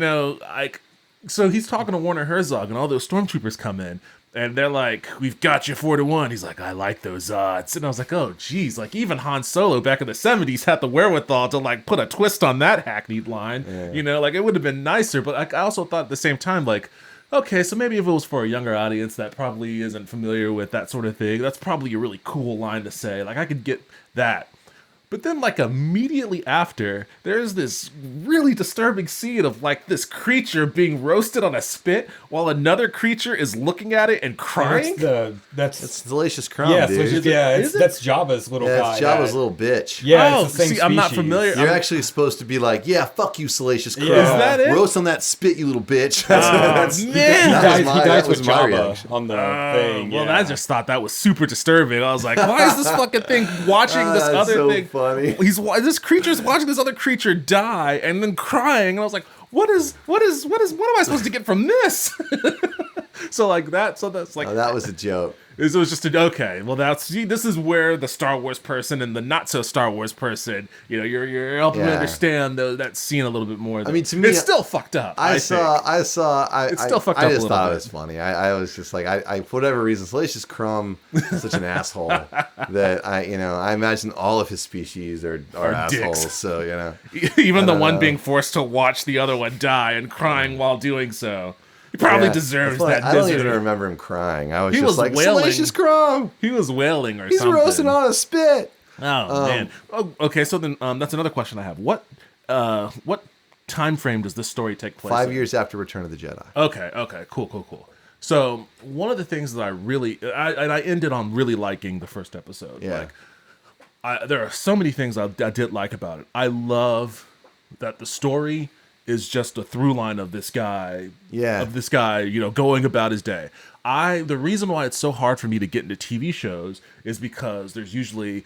so he's talking to Werner Herzog and all those stormtroopers come in. And they're like, we've got you 4-1. He's like, I like those odds. And I was like, oh, geez. Like, even Han Solo back in the 70s had the wherewithal to, like, put a twist on that hackneyed line. Yeah. Like, it would have been nicer. But I also thought at the same time, like, okay, so maybe if it was for a younger audience that probably isn't familiar with that sort of thing, that's probably a really cool line to say. Like, I could get that. But then, like, immediately after, there's this really disturbing scene of, like, this creature being roasted on a spit while another creature is looking at it and crying. That's Delicious Crumb, dude. That's Jabba's little guy. It's Jabba's little bitch. Yeah, it's the same see, I'm not familiar. You're actually supposed to be like, yeah, fuck you, Salacious Crumb. Yeah. Is that it? Roast on that spit, you little bitch. Man. He dies with Jabba reaction. on the thing. Well, I just thought that was super disturbing. I was like, why is this fucking thing watching this other thing? Funny. This creature's watching this other creature die and then crying, and I was like, what am I supposed to get from this? So like that. So that's like Oh, that was a joke. It was just okay. Well, this is where the Star Wars person and the not so Star Wars person, you're helping me understand that scene a little bit more. I mean, to me, it's still fucked up. It's still fucked up. I just thought it was funny. I was just like, I for whatever reason, Salacious Crumb is such an asshole that I imagine all of his species are assholes. Dicks. So even the one being forced to watch the other one die and crying while doing so. He probably deserves that. I don't even remember him crying. I was he just was like, wailing. Salacious Crumb! He was wailing or He's something. He's roasting on a spit! Oh, man. Oh, okay, so then that's another question I have. What time frame does this story take place 5 in? years after Return of the Jedi. Okay, cool. So one of the things that I ended on really liking the first episode. Yeah. There are so many things I did like about it. I love that the story is just a through line of this guy. Yeah. Of this guy, going about his day. The reason why it's so hard for me to get into TV shows is because there's usually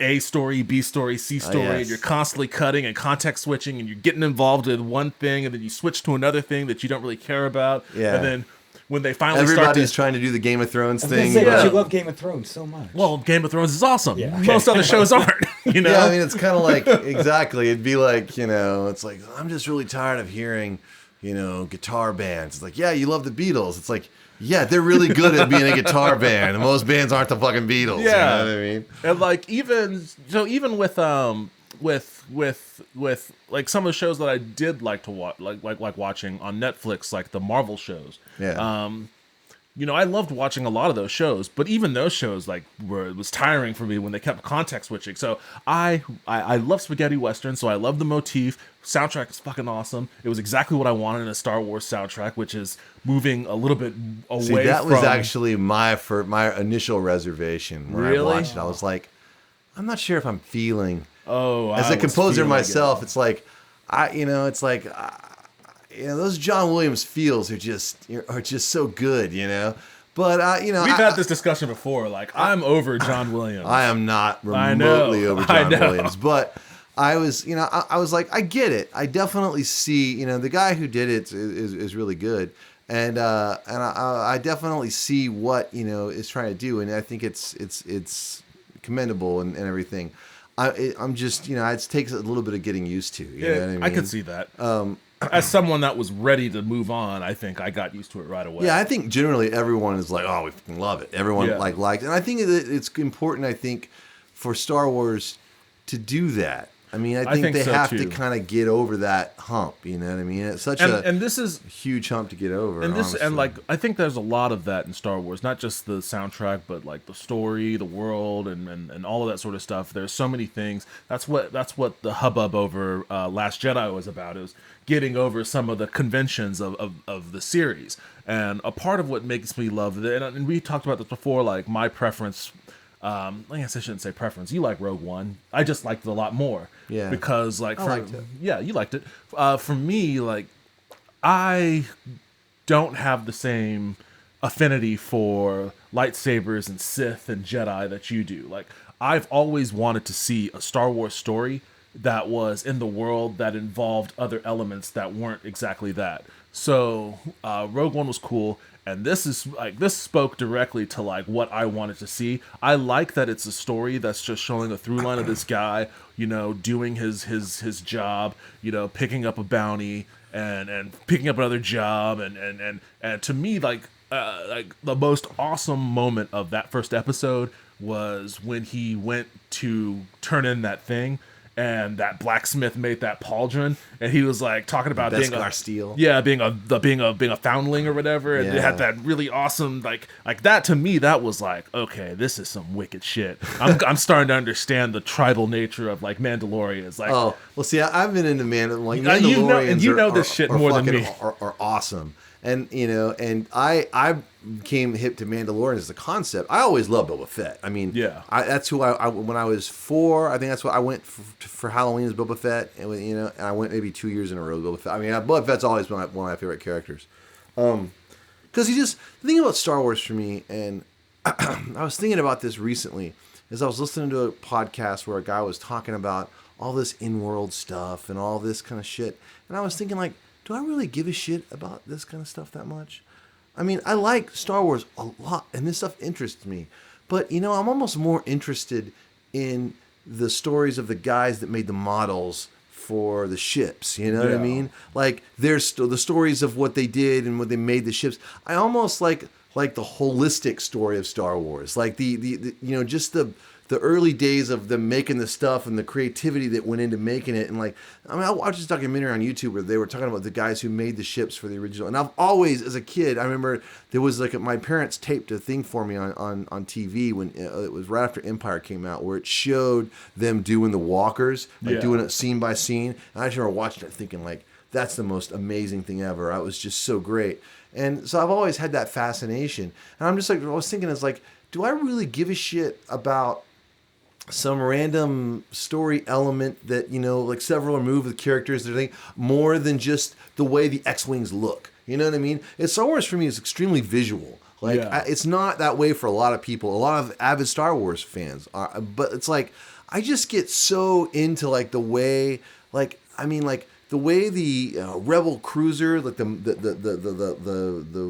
A story, B story, C story, and you're constantly cutting and context switching, and you're getting involved in one thing, and then you switch to another thing that you don't really care about. Yeah. And then when they finally everybody's trying to do the Game of Thrones thing. But you love Game of Thrones so much. Well, Game of Thrones is awesome. Yeah. Most other shows aren't. Yeah, I mean, it's kind of like exactly. It'd be like it's like I'm just really tired of hearing guitar bands. It's like, yeah, you love the Beatles. It's like, yeah, they're really good at being a guitar band, and most bands aren't the fucking Beatles. Yeah, you know what I mean. And like even with like some of the shows that I did like to watch, like watching on Netflix, like the Marvel shows. Yeah. I loved watching a lot of those shows, but even those shows it was tiring for me when they kept context switching. So I love spaghetti western, so I love the motif. Soundtrack is fucking awesome. It was exactly what I wanted in a Star Wars soundtrack, which is moving a little bit away. See, that was actually my initial reservation when I watched it. I was like, I'm not sure if I'm feeling. As a composer myself, it's like, those John Williams feels are just so good, But we've had this discussion before. Like, I'm over John Williams. I am not remotely over John Williams, but I was, I was like, I get it. I definitely see, the guy who did it is really good, and I definitely see what is trying to do, and I think it's commendable and everything. I'm just, it takes a little bit of getting used to. You know what I mean? I could see that. As someone that was ready to move on, I think I got used to it right away. Yeah, I think generally everyone is like, oh, we fucking love it. Everyone likes it. And I think that it's important, for Star Wars to do that. I mean, I think they so have to kind of get over that hump. You know what I mean? It's such this is a huge hump to get over. And I think there's a lot of that in Star Wars, not just the soundtrack, but like the story, the world, and all of that sort of stuff. There's so many things. That's what the hubbub over Last Jedi was about. It was getting over some of the conventions of the series. And a part of what makes me love it, and we talked about this before, like my preference. I guess I shouldn't say preference. You like Rogue One. I just liked it a lot more. Yeah. Because I liked it. Yeah, you liked it. For me, I don't have the same affinity for lightsabers and Sith and Jedi that you do. Like, I've always wanted to see a Star Wars story that was in the world that involved other elements that weren't exactly that. So Rogue One was cool, and this spoke directly to what I wanted to see. I like that it's a story that's just showing a through line of this guy, doing his job, picking up a bounty and picking up another job, and to me, the most awesome moment of that first episode was when he went to turn in that thing. And that blacksmith made that pauldron, and he was talking about being a steel. Yeah, being a foundling or whatever, and it had that really awesome like that. To me, that was okay, this is some wicked shit. I'm starting to understand the tribal nature of Mandalorians. Oh, well, see, I've been into Mandalorians. You know this shit more than me. Are awesome. And I became hip to Mandalorian as a concept. I always loved Boba Fett. I mean, that's who I when I was 4. I think that's what I went for Halloween as Boba Fett, and and I went maybe 2 years in a row with Boba Fett. I mean, Boba Fett's always been one of my favorite characters. Because the thing about Star Wars for me, and I was thinking about this recently, is I was listening to a podcast where a guy was talking about all this in-world stuff and all this kind of shit, and I was thinking do I really give a shit about this kind of stuff that much? I mean, I like Star Wars a lot, and this stuff interests me. But, you know, I'm almost more interested in the stories of the guys that made the models for the ships. You know what I mean? Like, there's the stories of what they did and what they made the ships. I almost like the holistic story of Star Wars. Like, the you know, just the early days of them making the stuff and the creativity that went into making it. And like, I mean, I watched this documentary on YouTube where they were talking about the guys who made the ships for the original. And I've always, as a kid, I remember there was like my parents taped a thing for me on TV when it was right after Empire came out, where it showed them doing the walkers, like doing it scene by scene. And I just remember watching it thinking like, that's the most amazing thing ever. I was just so great. And so I've always had that fascination. And I'm just like, I was thinking, it's like, do I really give a shit about some random story element that, you know, like several remove the characters, they're more than just the way the X-Wings look? You know what I mean? Star Wars for me is extremely visual. Like, it's not that way for a lot of people. A lot of avid Star Wars fans are, but it's like, I just get so into like the way, like, I mean, like, the way the Rebel cruiser, like the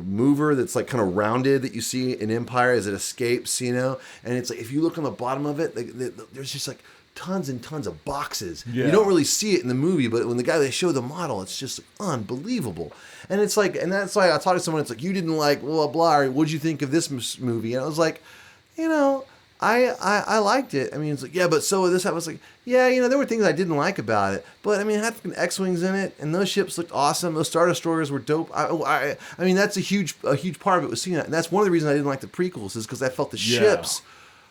mover that's like kind of rounded that you see in Empire as it escapes, you know, and it's like if you look on the bottom of it, like, there's just like tons and tons of boxes. You don't really see it in the movie, but when they show the model, it's just unbelievable. And it's like, and that's why I talked to someone. It's like, you didn't like blah blah. Or what'd you think of this movie? And I was like, you know, I liked it. I mean, it's like, yeah, but so this, I was like, yeah, you know, there were things I didn't like about it, but I mean, it had fucking X-Wings in it, and those ships looked awesome. Those Star Destroyers were dope. I mean, that's a huge part of it was seeing that, and that's one of the reasons I didn't like the prequels is because I felt the ships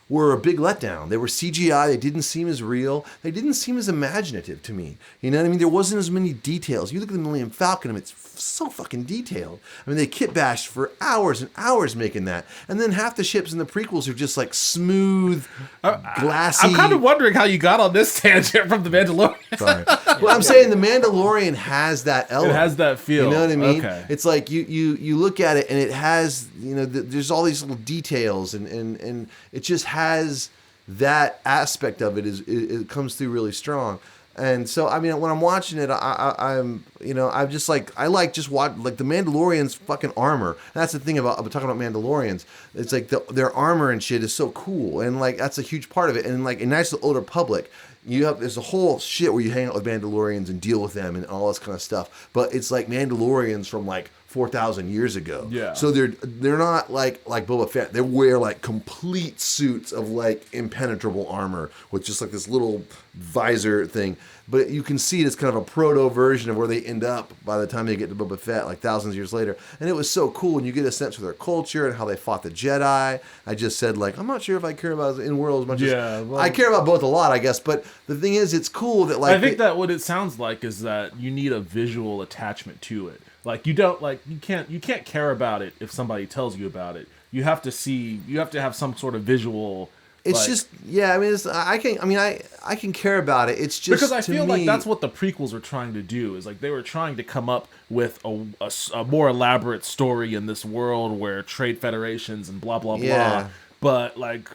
were a big letdown. They were CGI. They didn't seem as real. They didn't seem as imaginative to me. You know what I mean? There wasn't as many details. You look at the Millennium Falcon, and it's so fucking detailed. I mean, they kit bashed for hours and hours making that. And then half the ships in the prequels are just like smooth, glassy. I'm kind of wondering how you got on this tangent from The Mandalorian. Sorry. Well, I'm saying The Mandalorian has that element. It has that feel. You know what I mean? Okay. It's like you look at it and it has, you know, there's all these little details and it just has that aspect of it. It comes through really strong. And so, I mean, when I'm watching it, I'm, you know, I'm just like, I like just watch, like the Mandalorian's fucking armor. And that's the thing about talking about Mandalorians. It's like their armor and shit is so cool. And like, that's a huge part of it. And like, in Knights of the Old Republic, there's a whole shit where you hang out with Mandalorians and deal with them and all this kind of stuff. But it's like Mandalorians from like 4,000 years ago. Yeah. So they're not like Boba Fett. They wear like complete suits of like impenetrable armor with just like this little visor thing. But you can see it's kind of a proto version of where they end up by the time they get to Boba Fett, like thousands of years later. And it was so cool, and you get a sense of their culture and how they fought the Jedi. I just said, like, I'm not sure if I care about in-world as much as... I care about both a lot, I guess. But the thing is, it's cool that, like... I think that what it sounds like is that you need a visual attachment to it. Like, you don't, like, you can't care about it if somebody tells you about it. You have to have some sort of visual... It's like, just, yeah, I mean, I can care about it. It's just, because I feel like that's what the prequels were trying to do, is like they were trying to come up with a more elaborate story in this world where trade federations and blah, blah, blah. But like,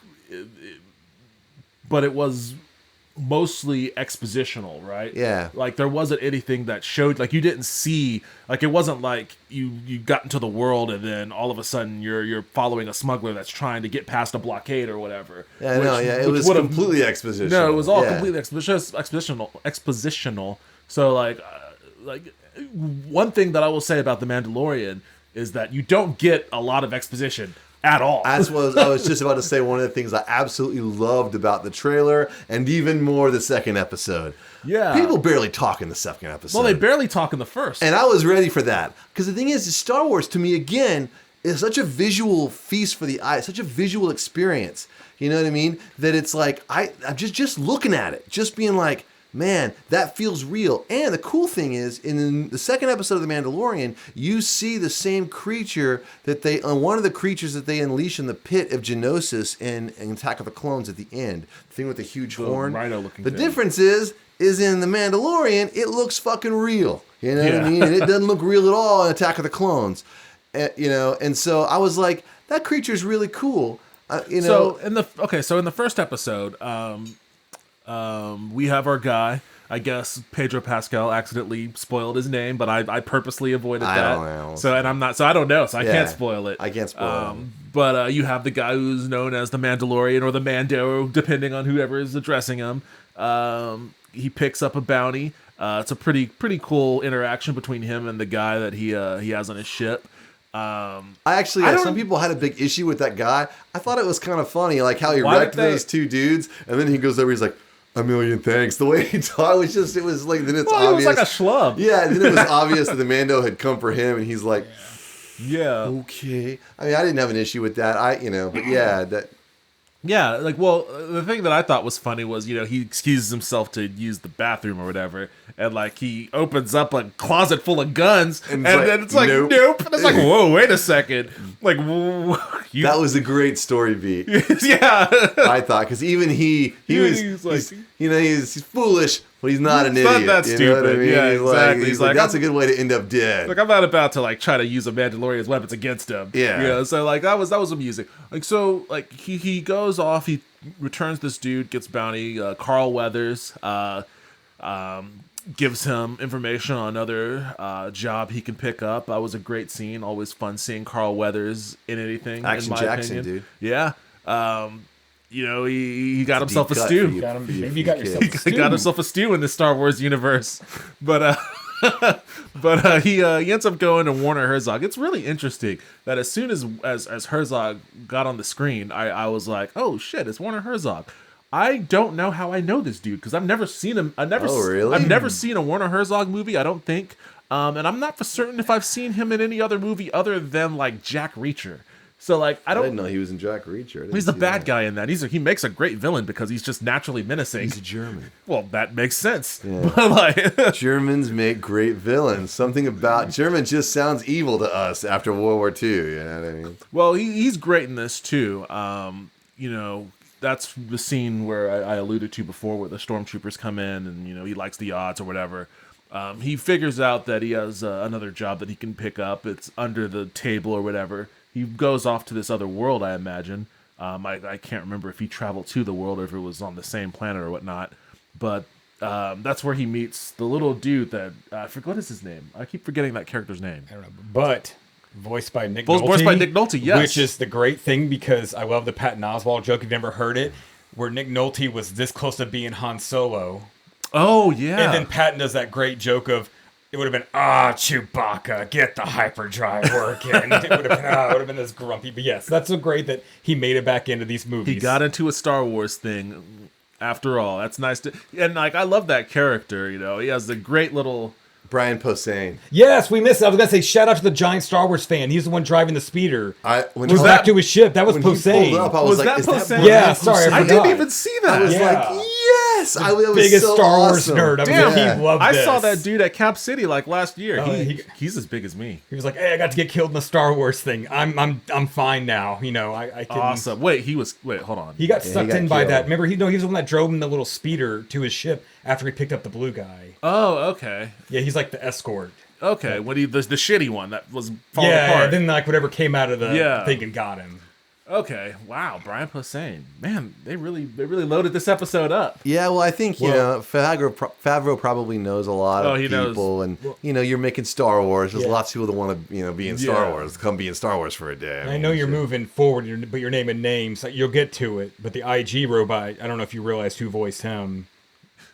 but it was mostly expositional, right? Yeah. Like there wasn't anything that showed, like you didn't see, like it wasn't like you got into the world and then all of a sudden you're following a smuggler that's trying to get past a blockade or whatever. Yeah, it was completely expositional. No, it was all completely expositional. So like one thing that I will say about The Mandalorian is that you don't get a lot of exposition at all. That's what I was just about to say. One of the things I absolutely loved about the trailer, and even more the second episode. Yeah. People barely talk in the second episode. Well, they barely talk in the first. And I was ready for that. Because the thing is, Star Wars, to me, again, is such a visual feast for the eye, such a visual experience. You know what I mean? That it's like, I'm just looking at it, just being like, man, that feels real. And the cool thing is, in the second episode of The Mandalorian, you see the same creature that one of the creatures that they unleash in the pit of Geonosis in Attack of the Clones at the end. The thing with the huge horn. Rhino-looking The thing. difference is in The Mandalorian, it looks fucking real. You know what I mean? And it doesn't look real at all in Attack of the Clones. You know, and so I was like, that creature's really cool. You know. So in the first episode, we have our guy. I guess Pedro Pascal accidentally spoiled his name, but I purposely avoided that. I don't know. So and I'm not. So I don't know. So I Yeah, can't spoil it. I can't spoil it. But you have the guy who's known as the Mandalorian or the Mando, depending on whoever is addressing him. He picks up a bounty. It's a pretty cool interaction between him and the guy that he has on his ship. Some people had a big issue with that guy. I thought it was kind of funny, like how he wrecked those two dudes, and then he goes over, he's like, "A million thanks." The way he talked it was like, then it's obvious. He was like a schlub. Yeah, then it was obvious that the Mando had come for him, and he's like, yeah, okay. I mean, I didn't have an issue with that. But yeah, that. Yeah, like, well, the thing that I thought was funny was, he excuses himself to use the bathroom or whatever, and, like, he opens up a closet full of guns, and then it's like, nope. And it's like, whoa, wait a second. Like, that was a great story beat. Yeah. I thought, because even he's foolish, but he's not an idiot. Not that stupid. Know what I mean? Yeah, exactly. He's like, that's a good way to end up dead. Like, I'm not about to, like, try to use a Mandalorian's weapons against him. Yeah. So, like, that was amusing. Like, so, like, he goes off, he returns this dude, gets bounty, Carl Weathers, gives him information on another job he can pick up. That was a great scene. Always fun seeing Carl Weathers in anything. Action in my Jackson, opinion. dude. Yeah. He got himself a stew. Maybe you got yourself a stew. He got himself a stew in the Star Wars universe. But he ends up going to Werner Herzog. It's really interesting that as soon as Herzog got on the screen, I was like, oh shit, it's Werner Herzog. I don't know how I know this dude because I've never seen him. Really? I've never seen a Werner Herzog movie. I don't think, and I'm not for certain if I've seen him in any other movie other than like Jack Reacher. So like I didn't know he was in Jack Reacher. He's the bad guy in that. He makes a great villain because he's just naturally menacing. He's German. Well, that makes sense. Yeah. But like Germans make great villains. Something about German just sounds evil to us after World War II. You know what I mean? Well, he's great in this too. That's the scene where I alluded to before, where the stormtroopers come in and he likes the odds or whatever. He figures out that he has another job that he can pick up. It's under the table or whatever. He goes off to this other world, I imagine. I can't remember if he traveled to the world or if it was on the same planet or whatnot. But that's where he meets the little dude that I forget what is his name. I keep forgetting that character's name. I don't know, but voiced by Nick Nolte. Voiced by Nick Nolte, yes. Which is the great thing because I love the Patton Oswalt joke. If you've never heard it, where Nick Nolte was this close to being Han Solo. Oh yeah. And then Patton does that great joke of, it would have been, Chewbacca, get the hyperdrive working. It would have been this grumpy. But yes, that's so great that he made it back into these movies. He got into a Star Wars thing after all. That's nice and like I love that character, He has a great little Brian Posehn. Yes, we missed it. I was going to say, shout out to the giant Star Wars fan. He's the one driving the speeder. Was back to his ship. That was Posehn. I was like, that is Posehn? that Yeah, sorry, I didn't even see that. I was like, yes! I was biggest so Star Wars awesome. nerd. He loved I this. saw that dude at Cap City like last year. Oh, He's as big as me. He was like, hey, I got to get killed in the Star Wars thing. I'm fine now. I can. Awesome. Wait, hold on. He got sucked in by killed. that. Remember, he was the one that drove him the little speeder to his ship after he picked up the blue guy. Oh, okay. Yeah, he's like the escort. Okay, when the shitty one that was falling apart. Yeah, then like whatever came out of the thing and got him. Okay, wow, Brian Posehn. Man, they really loaded this episode up. Yeah, well, I think Favreau probably knows a lot of people, knows. and you're making Star Wars. There's lots of people that want to be in Star Wars. Come be in Star Wars for a day. I know you're moving forward, but you're naming names. You'll get to it. But the IG robot, I don't know if you realized who voiced him.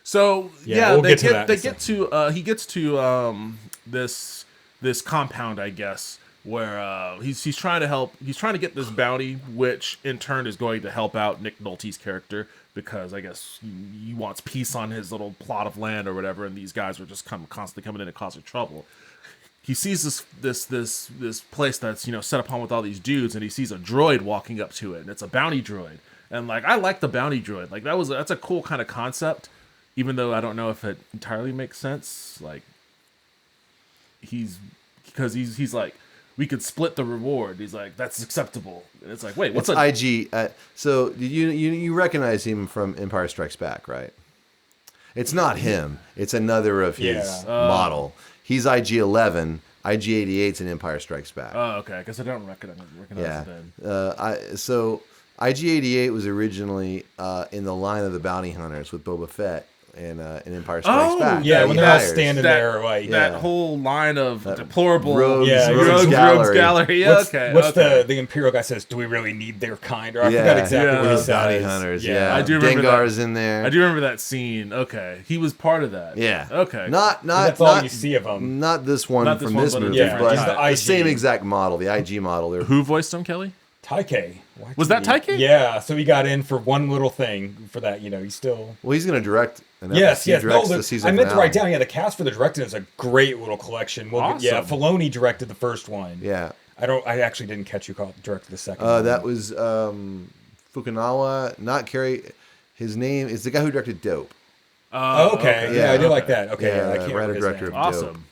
So we'll he gets to this compound, I guess, where he's trying to help. He's trying to get this bounty, which in turn is going to help out Nick Nolte's character because I guess he wants peace on his little plot of land or whatever, and these guys are just constantly coming in and causing trouble. He sees this place that's set upon with all these dudes, and he sees a droid walking up to it, and it's a bounty droid. And like I like the bounty droid. Like that's a cool kind of concept. Even though I don't know if it entirely makes sense, like he's like, we could split the reward. He's like, that's acceptable. And it's like, wait, what's IG? So you recognize him from Empire Strikes Back, right? It's not him. It's another of his model. He's IG-11. IG-88's in Empire Strikes Back. Oh, okay. I guess I don't recognize it then. So IG-88 was originally in the line of the bounty hunters with Boba Fett. in Empire Strikes Back. Yeah, that when he they're all hires. standing there, like that whole line of deplorable rogues rogues gallery. Yeah, what's the Imperial guy says? Do we really need their kind? Or I forgot exactly what he says. Bounty hunters. Yeah, I do remember Dengar's in there. I do remember that scene. Okay, he was part of that. Yeah. Okay. That's all you see of him. Not this one from this movie, yeah, but he's the same exact model, the IG model. Who voiced him, Kelly? Taike. Was that Taike? Yeah, so he got in for one little thing for that. He's still. Well, he's going to direct. Yes. The season I meant to finale. write down. Yeah, the cast for the directing is a great little collection. Awesome. Yeah, Filoni directed the first one. Yeah. I actually didn't catch you directed the second one. That was Fukunawa, not Kerry. His name is the guy who directed Dope. Okay. Yeah, I do like that. Okay, Yeah, I can't remember his writer-director name. of Awesome.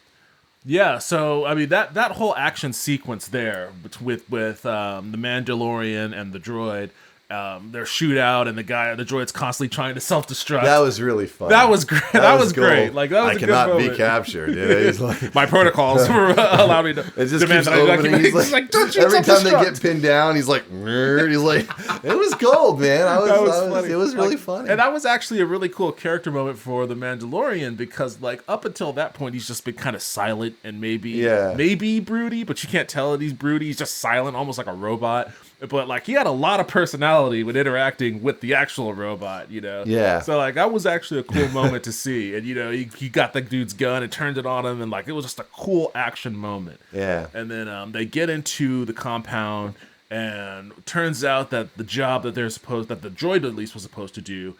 Yeah, so I mean that whole action sequence there with the Mandalorian and the droid, their shootout and the droid's constantly trying to self-destruct. That was really fun. That was great. That was great. Like that was I a good cannot moment. be captured. Yeah, he's like, my protocols allow me to it just demand keeps that I opening. He's like, don't shoot, every time they self-destruct. get pinned down, he's like, nerd. He's like, it was gold, man. Funny. It was really funny. And that was actually a really cool character moment for the Mandalorian because, like, up until that point, he's just been kind of silent and maybe broody, but you can't tell that he's broody. He's just silent, almost like a robot. But like he had a lot of personality when interacting with the actual robot, Yeah. So like that was actually a cool moment to see, and he got the dude's gun and turned it on him, and like it was just a cool action moment. Yeah. And then they get into the compound, and it turns out that the job that the droid at least was supposed to do,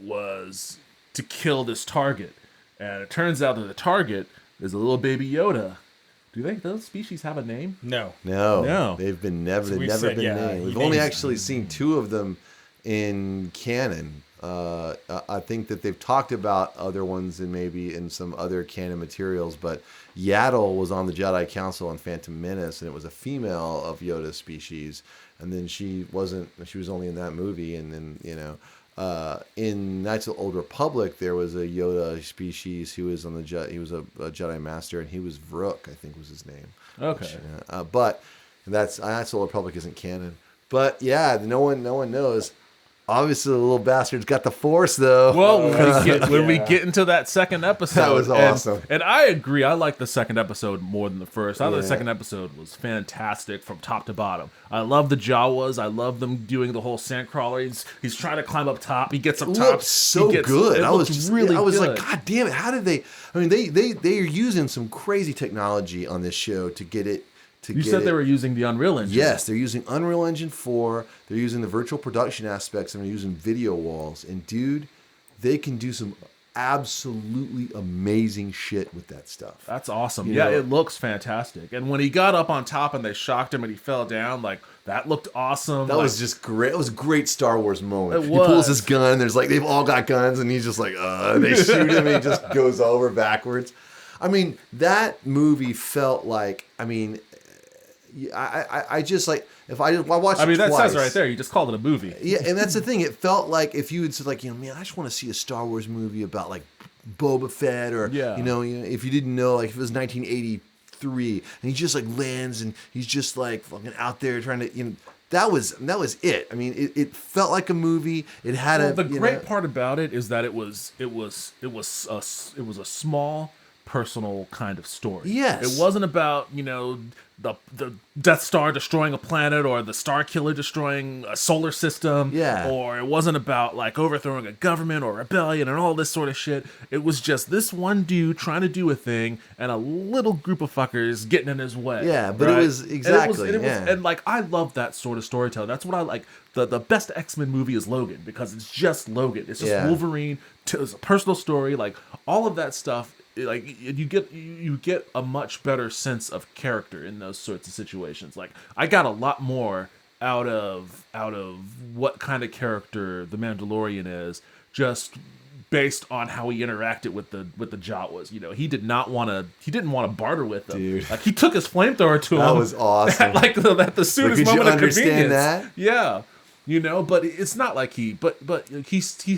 was to kill this target, and it turns out that the target is a little baby Yoda. Do those species have a name? No. They've never been named. We've only actually seen 2 of them in canon. I think that they've talked about other ones and maybe in some other canon materials, but Yaddle was on the Jedi Council in Phantom Menace, and it was a female of Yoda's species, and then she was only in that movie, and then in Knights of the Old Republic, there was a Yoda species who was on he was a Jedi Master, and he was Vrook, I think was his name. Okay. But Knights of the Old Republic isn't canon. But yeah, no one knows. Obviously, the little bastard's got the Force, though. Well, when we get into that second episode, that was awesome. And I agree. I like the second episode more than the first. I thought the second episode was fantastic from top to bottom. I love the Jawas. I love them doing the whole sandcrawler. He's trying to climb up top. He gets up top. Looked so good. I was like, God damn it! How did they? I mean, they are using some crazy technology on this show to get it. You said they were using the Unreal Engine. Yes, they're using Unreal Engine 4. They're using the virtual production aspects, and they're using video walls. And dude, they can do some absolutely amazing shit with that stuff. That's awesome. It looks fantastic. And when he got up on top and they shocked him and he fell down, like that looked awesome. That was just great. It was a great Star Wars moment. He pulls his gun. There's like they've all got guns, and he's just like, they shoot him, and he just goes over backwards. I mean, that movie felt like. I mean. I just like if I watched. I mean, that twice, says right there. You just called it a movie. Yeah, and that's the thing. It felt like if you had said like, man, I just want to see a Star Wars movie about like Boba Fett, or if you didn't know, like if it was 1983, and he just like lands and he's just like fucking out there trying to, that was it. I mean, it felt like a movie. It had the great part about it is that it was a small personal kind of story. Yes, it wasn't about the Death Star destroying a planet or the Star Killer destroying a solar system. Yeah. Or it wasn't about like overthrowing a government or rebellion and all this sort of shit. It was just this one dude trying to do a thing and a little group of fuckers getting in his way. Yeah, but it was exactly. And like I love that sort of storytelling. That's what I like. The best X-Men movie is Logan because it's just Logan. It's just Wolverine. It's a personal story. Like all of that stuff. Like you get a much better sense of character in those sorts of situations. Like I got a lot more out of what kind of character the Mandalorian is just based on how he interacted with the Jawas. He didn't want to barter with them. Dude. Like he took his flamethrower to him. That was awesome. At the soonest moment of convenience. That? Yeah. But it's not like he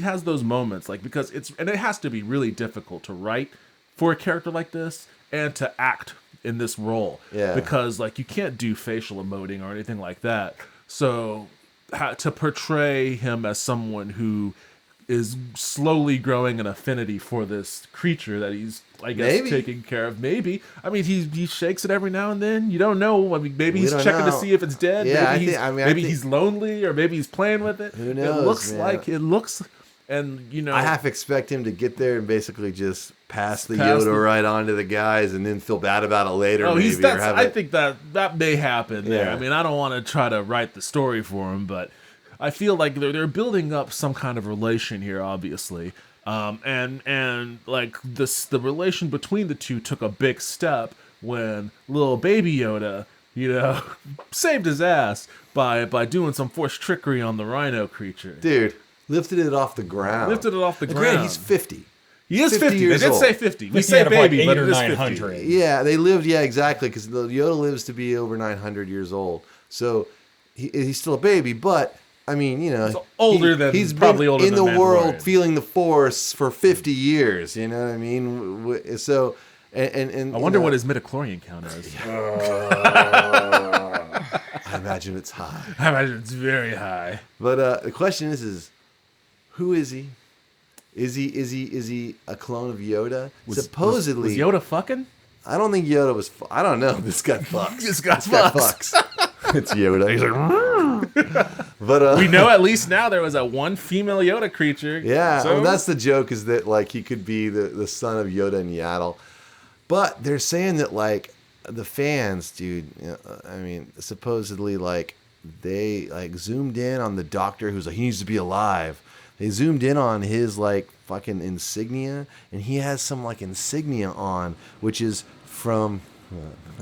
has those moments like because it has to be really difficult to write for a character like this and to act in this role. Yeah. Because like you can't do facial emoting or anything like that. So to portray him as someone who is slowly growing an affinity for this creature that he's, I guess, Maybe. taking care of. Maybe. I mean, he shakes it every now and then. You don't know. I mean, maybe he's don't checking to know. see if it's dead. Yeah, maybe I maybe think- he's lonely, or maybe he's playing with it. Who knows, It looks man? like it looks, and you know, I half expect him to get there and basically just pass the Pass Yoda the- right on to the guys and then feel bad about it later. oh, maybe, he's or that's. have I it- think that may happen there. Yeah. I mean, I don't want to try to write the story for him, but I feel like they're building up some kind of relation here, obviously. And like the relation between the two took a big step when little baby Yoda, you know, saved his ass by doing some forced trickery on the rhino creature. dude, lifted it off the ground. Lifted it off the And ground. granted, he's 50. He is 50. They years did old. say 50. We 50 say out of, like, baby, 8 but or it is 900. 50. Yeah, they lived. Yeah, exactly. Because Yoda lives to be over 900 years old, so he's still a baby. But I mean, you know, He's older than- he's probably been older in than the world, Mandalorian. feeling the Force for 50 years. You know what I mean? So, and I wonder what his midichlorian count is. I imagine it's high. I imagine it's very high. But the question is who is he? Is he a clone of Yoda? Supposedly, Was Yoda fucking? I don't think Yoda was. I don't know. This guy fucks. This guy fucks. It's Yoda. He's like, but We know at least now there was that one female Yoda creature. yeah. So, Well, that's the joke, is that like he could be the son of Yoda and Yaddle, but they're saying that like the fans, dude. You know, I mean, supposedly like they like zoomed in on the Doctor who's like he needs to be alive. They zoomed in on his like fucking insignia, and he has some like insignia on, which is from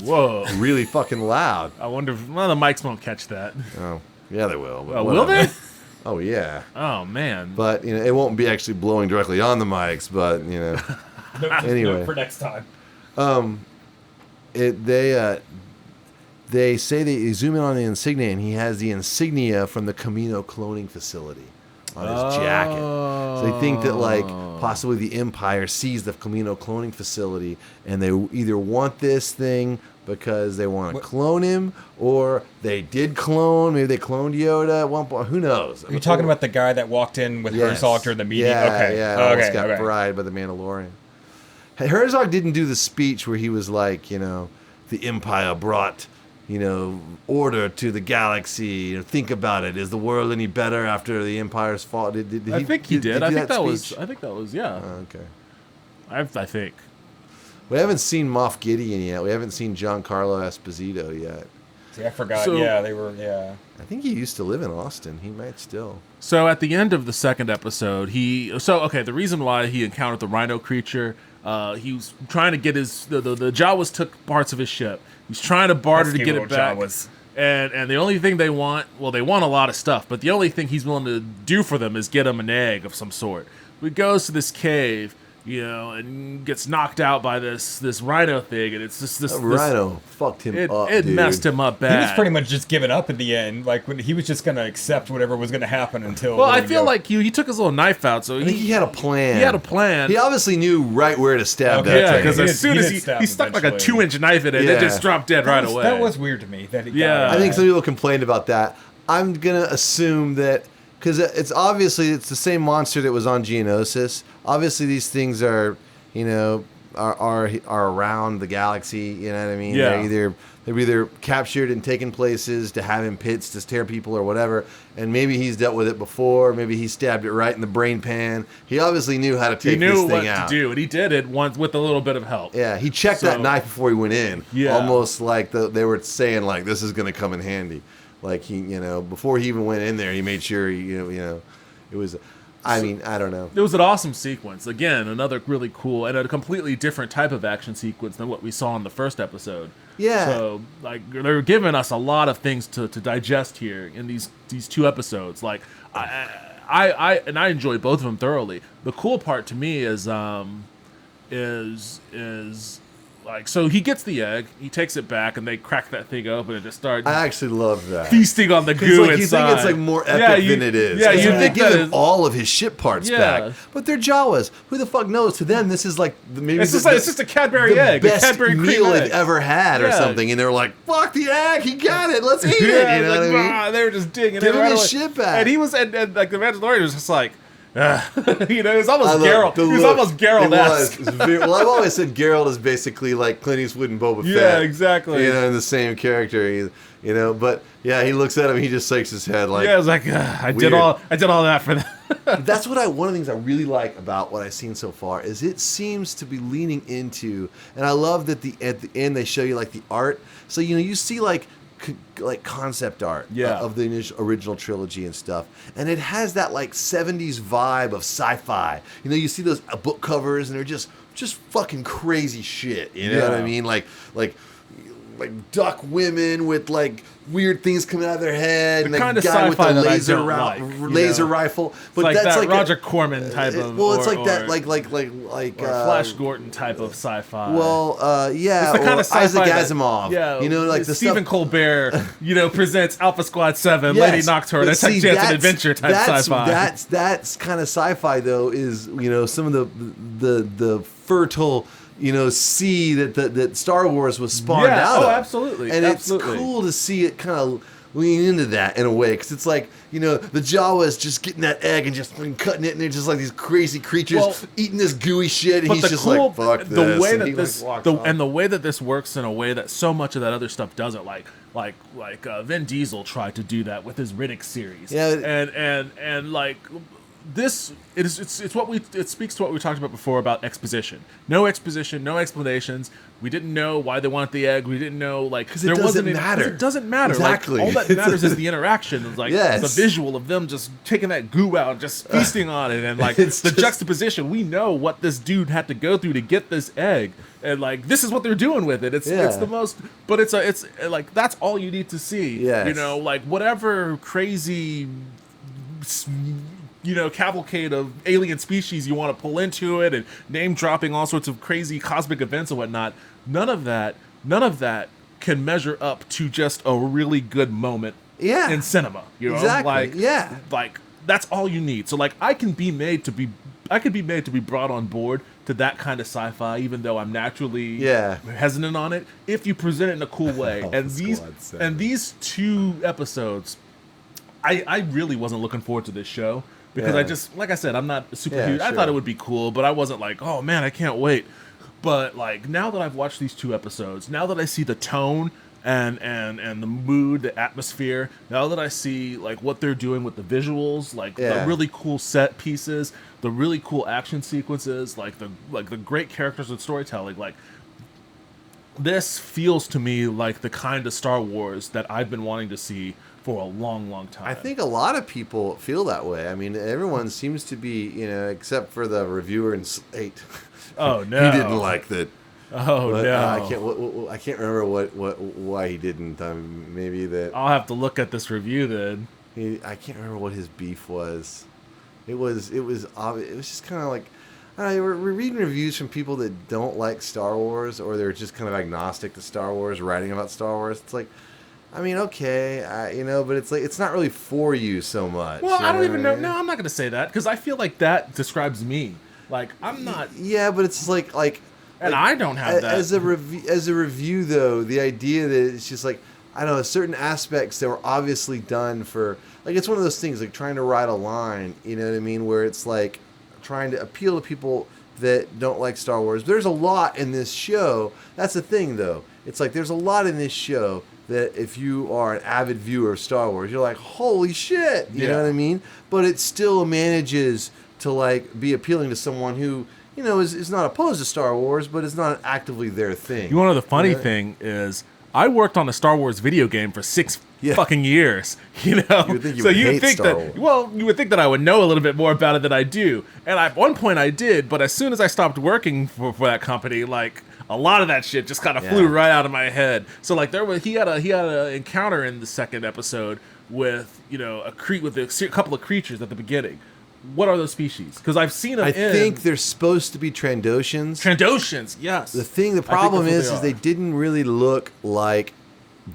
whoa. really fucking loud. I wonder if the mics won't catch that. Oh, yeah, they will. But Will whatever. they? Oh, yeah. Oh man. But you know, it won't be actually blowing directly on the mics. But you know, Anyway. Note for next time. they say they zoom in on the insignia, and he has the insignia from the Camino cloning facility on his jacket. So they think that like possibly the Empire sees the Camino cloning facility, and they either want this thing because they want to clone him, or they did clone. Maybe they cloned Yoda at one point. Who knows? You're talking about the guy that walked in with Yes. Herzog during the meeting? Yeah, okay. yeah. Okay. Almost got okay. fried by the Mandalorian. Hey, Herzog didn't do the speech where he was like, you know, the Empire brought, you know, order to the galaxy. You know, think about it. Is the world any better after the Empire's fall? Did I think he did. I do think that was. speech? I think that was. Yeah. Okay. I think. We haven't seen Moff Gideon yet. We haven't seen Giancarlo Esposito yet. See, I forgot. So- yeah, they were. Yeah. I think he used to live in Austin. He might still. So at the end of the second episode, the reason why he encountered the rhino creature, he was trying to get the Jawas took parts of his ship. He's trying to barter to Pesky get it little back. Jawas. And the only thing they want a lot of stuff, but the only thing he's willing to do for them is get them an egg of some sort. He goes to this cave, you know, and gets knocked out by this rhino thing, and it's just this Rhino fucked him up. It dude. messed him up bad. He was pretty much just giving up at the end. Like when he was just gonna accept whatever was gonna happen until. Well, I feel like he took his little knife out, so I think he had a plan. He had a plan. He obviously knew right where to stab Okay. that Yeah, thing. because He as did- soon he as did stab he stuck like a eventually. 2-inch knife in it, Yeah. it just dropped dead right away. That was weird to me. That he Yeah. got, I think some people complained about that. I'm gonna assume that because it's the same monster that was on Geonosis. Obviously, these things are, you know, are around the galaxy. You know what I mean? Yeah. They're either captured and taken places to have in pits to scare people or whatever. And maybe he's dealt with it before. Maybe he stabbed it right in the brain pan. He obviously knew how to take He knew this what thing out. to do, and he did it once with a little bit of help. Yeah, he checked So- that knife before he went in. Yeah. Almost like they were saying, like, this is going to come in handy. Like, he, you know, before he even went in there, he made sure, it was, I mean, I don't know. It was an awesome sequence. Again, another really cool and a completely different type of action sequence than what we saw in the first episode. Yeah. So, like, they're giving us a lot of things to digest here in these two episodes. Like, I enjoy both of them thoroughly. The cool part to me is like, so he gets the egg, he takes it back, and they crack that thing open and just start I actually love that. feasting on the 'Cause, goo like, you inside. think it's like more epic than it is. Yeah, 'Cause you they think give that him is. all of his ship parts Yeah. back, but they're Jawas. Who the fuck knows? To them, this is like maybe It's just a Cadbury the egg, the best Cadbury cream meal egg. they've ever had, or Yeah. something. And they're like, "Fuck the egg, he got it. Let's eat it." Yeah, You know like, what I mean? "Bah," they were just digging Give it him right his away. shit back. And he was, and like the Mandalorian was just like, It was almost Geralt. It was almost Geralt-esque. Well, I've always said Geralt is basically like Clint Eastwood and Boba Fett. Yeah, exactly. In the same character. But yeah, he looks at him, he just shakes his head like. Yeah, it's like I did all that for that. That's what one of the things I really like about what I've seen so far is it seems to be leaning into, and I love that at the end they show you like the art. So you see like concept art of the original trilogy and stuff, and it has that like 70s vibe of sci-fi. You see those book covers and they're just fucking crazy shit. You know what I mean? Like duck women with like weird things coming out of their head, and the kind of guy with sci-fi the laser laser rifle. But like that's that like Roger Corman type of. Well, it's like that, like Flash Gordon type of sci-fi. Well, yeah, it's the kind of sci-fi Isaac Asimov. Like the Stephen Colbert, presents Alpha Squad 7, Lady Nocturne, that's like Chance and Adventure type sci-fi. That's kind of sci-fi though. Is some of the fertile. See that Star Wars was spawned out of. Absolutely. And it's cool to see it kind of lean into that in a way, because it's like, the Jawas just getting that egg and just cutting it, and they're just like these crazy creatures eating this gooey shit, and he's just like, fuck this. The way that the way that this works in a way that so much of that other stuff doesn't, like Vin Diesel tried to do that with his Riddick series. Yeah. And like this, it speaks to what we talked about before about exposition. No exposition, no explanations. We didn't know why they wanted the egg. We didn't know, because it doesn't matter. It doesn't matter. Exactly. All that matters is the interaction. It's the visual of them just taking that goo out, just feasting on it, and the juxtaposition. We know what this dude had to go through to get this egg, and this is what they're doing with it. It's the most, but it's that's all you need to see. Yes. Whatever crazy cavalcade of alien species you want to pull into it, and name dropping all sorts of crazy cosmic events and whatnot. None of that can measure up to just a really good moment in cinema. Exactly. That's all you need. So I can be made to be brought on board to that kind of sci-fi, even though I'm naturally hesitant on it, if you present it in a cool way. and these 2 episodes, I really wasn't looking forward to this show. Because I just, like I said, I'm not super huge. Sure. I thought it would be cool, but I wasn't like, oh man, I can't wait. But now that I've watched these 2 episodes, now that I see the tone and the mood, the atmosphere, now that I see what they're doing with the visuals, the really cool set pieces, the really cool action sequences, the great characters and storytelling, this feels to me like the kind of Star Wars that I've been wanting to see for a long, long time. I think a lot of people feel that way. I mean, everyone seems to be, except for the reviewer in Slate. Oh no, he didn't like that. Oh no, I can't remember why he didn't. Maybe that. I'll have to look at this review then. I can't remember what his beef was. It was obvious. It was just kind of like. We're reading reviews from people that don't like Star Wars, or they're just kind of agnostic to Star Wars, writing about Star Wars. It's like, I mean, okay, but it's it's not really for you so much. Well, I don't even know. No, I'm not going to say that, because I feel like that describes me. I'm not. Yeah, but it's and I don't have that as a review though. The idea that it's just I don't know, certain aspects that were obviously done for it's one of those things trying to ride a line. You know what I mean? Where it's trying to appeal to people that don't like Star Wars. There's a lot in this show. That's the thing, though. It's there's a lot in this show that if you are an avid viewer of Star Wars, you're like, holy shit! You know what I mean? But it still manages to be appealing to someone who is not opposed to Star Wars, but is not actively their thing. You know, the funny thing is, I worked on a Star Wars video game for 6 fucking years, You would think you would hate Star Wars. Well, you would think that I would know a little bit more about it than I do. And at one point I did, but as soon as I stopped working for that company, a lot of that shit just kind of flew right out of my head. So he had a encounter in the second episode with a couple of creatures at the beginning. What are those species? Because I've seen them. I think they're supposed to be Trandoshans. Trandoshans, yes. The problem is they didn't really look like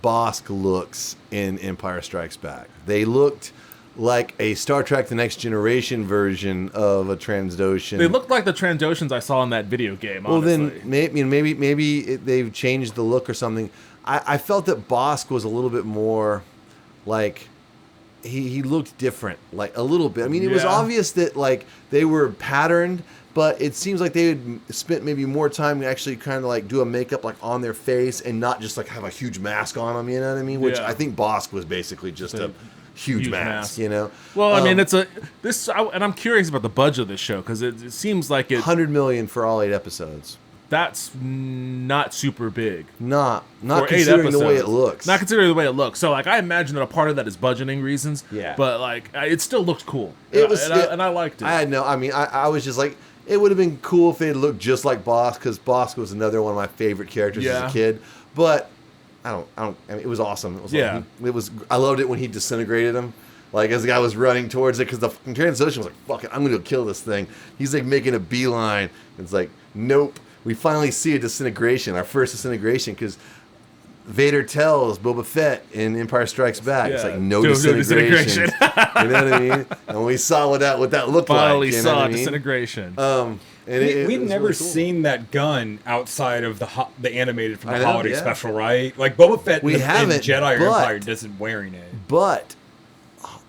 Bosk looks in Empire Strikes Back. They looked like a Star Trek: The Next Generation version of a Trandoshan. They looked like the Trandoshans I saw in that video game. Well, honestly. then maybe they've changed the look or something. I felt that Bosk was a little bit more he looked different, like a little bit. I mean, it was Yeah. obvious that like they were patterned, but it seems like they had spent maybe more time to actually kind of like do a makeup like on their face and not just like have a huge mask on them. You know what I mean? Which Yeah. I think Bosk was basically just a huge mask. You know? Well, I mean, and I'm curious about the budget of this show because it seems like it. $100 million for all 8 episodes. That's not super big. Not For 8 considering the way it episodes. looks. Not considering the way it looks. So, like, I imagine that a part of that is budgeting reasons. Yeah. But, like, it still looked cool. It was, and I liked it. I was just like, it would have been cool if they looked just like Bosk, because Bosk was another one of my favorite characters as a kid. But I mean, it was awesome. It was I loved it when he disintegrated him. Like, as the guy was running towards it, because the fucking Transocean was like, fuck it, I'm going to kill this thing. He's like making a beeline. It's like, nope. We finally see a disintegration, our first disintegration, because Vader tells Boba Fett in Empire Strikes Back, it's like, no disintegration. You know what I mean? And we saw what that looked Finally like. You know saw what I mean? disintegration. And We've was never really cool. seen that gun outside of the animated from the I know, holiday yeah. special, right? Like Boba Fett We in haven't, Jedi or but- Empire doesn't wearing it. But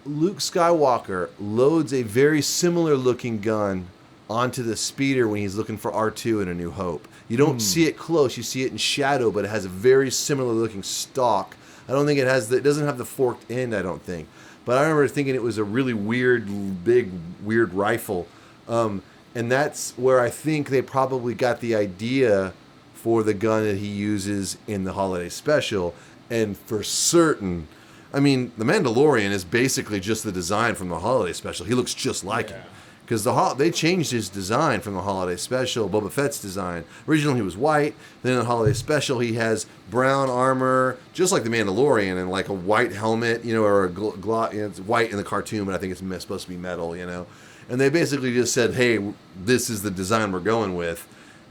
Luke Skywalker loads a very similar looking gun onto the speeder when he's looking for R2 in A New Hope. You don't see it close, you see it in shadow, but it has a very similar looking stock. I don't think it doesn't have the forked end, I don't think. But I remember thinking it was a really weird rifle. And that's where I think they probably got the idea for the gun that he uses in the holiday special. And for certain, I mean, the Mandalorian is basically just the design from the holiday special. He looks just like him. Because they changed his design from the holiday special, Boba Fett's design. Originally he was white, then in the holiday special he has brown armor, just like the Mandalorian, and like a white helmet, or a it's white in the cartoon, but I think it's supposed to be metal, And they basically just said, hey, this is the design we're going with.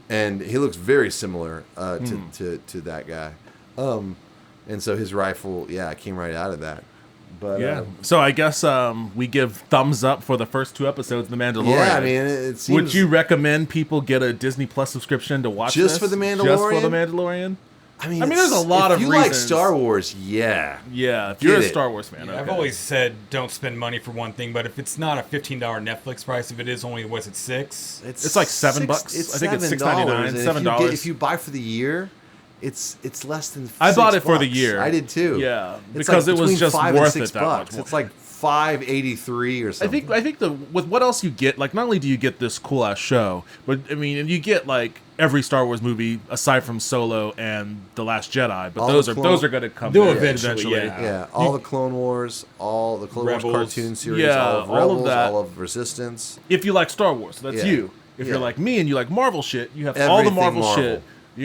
And he looks very similar to that guy. And so his rifle, came right out of that. But so I guess we give thumbs up for the first 2 episodes of The Mandalorian. Yeah, I mean, it seems... Would you recommend people get a Disney Plus subscription to watch Just this? for The Mandalorian? Just for The Mandalorian? I mean, there's a lot of reasons. If you like Star Wars, Yeah, if you're a Star Wars fan. Yeah, okay. I've always said don't spend money for one thing, but if it's not a $15 Netflix price, if it is only, was it $6? It's like $7. It's I think it's $7. $6.99, $7. If you buy for the year, it's less than $6. I bought it for the year. I did too. Yeah, It's because like it was between just $5 and worth $6. it that much more. It's like $5.83 or something. I think with what else you get, like not only do you get this cool ass show, but I mean you get like every Star Wars movie aside from Solo and The Last Jedi. But those are going to come. They'll there eventually, yeah. Yeah, all the Clone Wars, all the Clone Rebels. Wars cartoon series, Yeah, all of all of Rebels, that. all of Resistance. If you like Star Wars, so that's Yeah. you. If Yeah. you're like me and you like Marvel shit, you have all the Everything Marvel, Marvel. shit.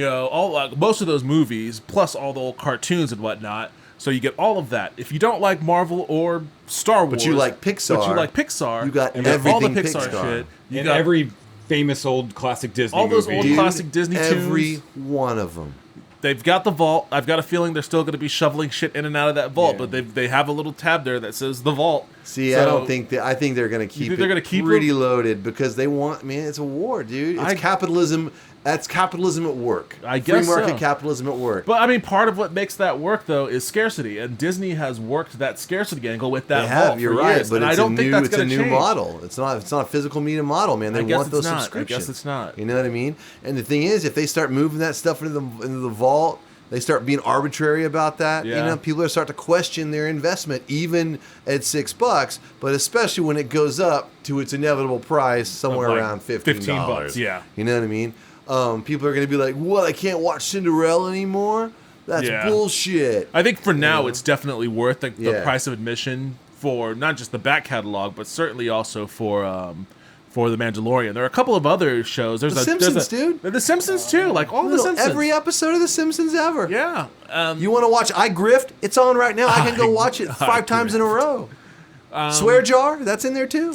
All like most of those movies, plus all the old cartoons and whatnot. So you get all of that. If you don't like Marvel or Star Wars, But you like Pixar, you got all the everything Pixar Pixar. shit. You And got every famous old classic Disney all those movie. old classic Disney every tunes. one of them. They've got the vault. I've got a feeling they're still going to be shoveling shit in and out of that vault, but they have a little tab there that says the vault. See, So, I don't think that. I think they're going to keep think they're it gonna keep pretty them? loaded because they want. Man, it's a war, dude. It's capitalism. That's capitalism at work. I guess free market so. capitalism at work. But I mean, part of what makes that work though is scarcity, and Disney has worked that scarcity angle with that They vault have. You're for right, years, but and it's I don't a think new. that's It's a going to new change. model. It's not a physical media model, man. They I guess want those it's not. subscriptions. I guess it's not. You know what I mean? And the thing is, if they start moving that stuff into the vault, they start being arbitrary about that. Yeah. You know, people are start to question their investment, even at $6. But especially when it goes up to its inevitable price, somewhere Of like around $15. Yeah. You know what I mean? People are going to be like, "What? I can't watch Cinderella anymore? That's Yeah. bullshit." I think for now it's definitely worth the Yeah. price of admission for not just the back catalog, but certainly also for the Mandalorian. There are a couple of other shows. There's The a Simpsons, dude. The Simpsons too, like all the Simpsons. Every episode of The Simpsons ever. Yeah. You want to watch I Grift? It's on right now. I can go watch it 5 times in a row. Swear Jar? That's in there too.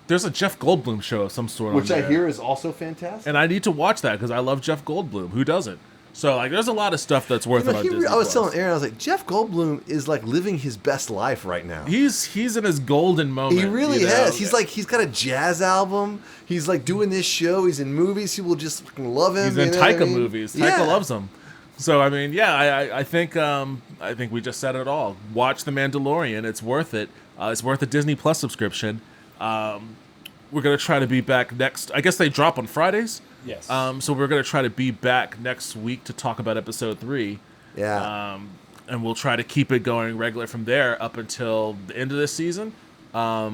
There's a Jeff Goldblum show of some sort, Which on I there. hear is also fantastic. and I need to watch that because I love Jeff Goldblum. Who doesn't? So like, there's a lot of stuff that's worth You know, it on Disney I was Plus. telling Aaron, I was like, Jeff Goldblum is like living his best life right now. He's in his golden moment. He really you know? has. He's got a jazz album. He's like doing this show. He's in movies. People just fucking love him. He's in you know what I Taika mean? movies. Taika Yeah. loves him. So I mean, yeah, I think we just said it all. Watch The Mandalorian; it's worth it. It's worth a Disney Plus subscription. We're gonna try to be back next. I guess they drop on Fridays. Yes. So we're gonna try to be back next week to talk about episode 3. Yeah. And we'll try to keep it going regular from there up until the end of this season.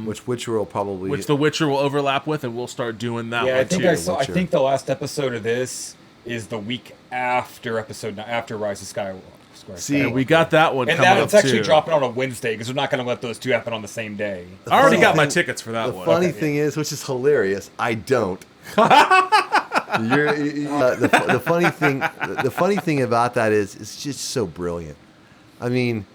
Which Witcher will probably... Which The Witcher will overlap with, and we'll start doing that Yeah, one I think too. I think the last episode of this is the week after after Rise of Skywalker. See, And we got that one And coming that up it's actually too. dropping on a Wednesday because we're not going to let those two happen on the same day. I already funny got my thing- tickets for that The one. funny thing is, which is hilarious, I don't. The funny thing about that is, it's just so brilliant. I mean,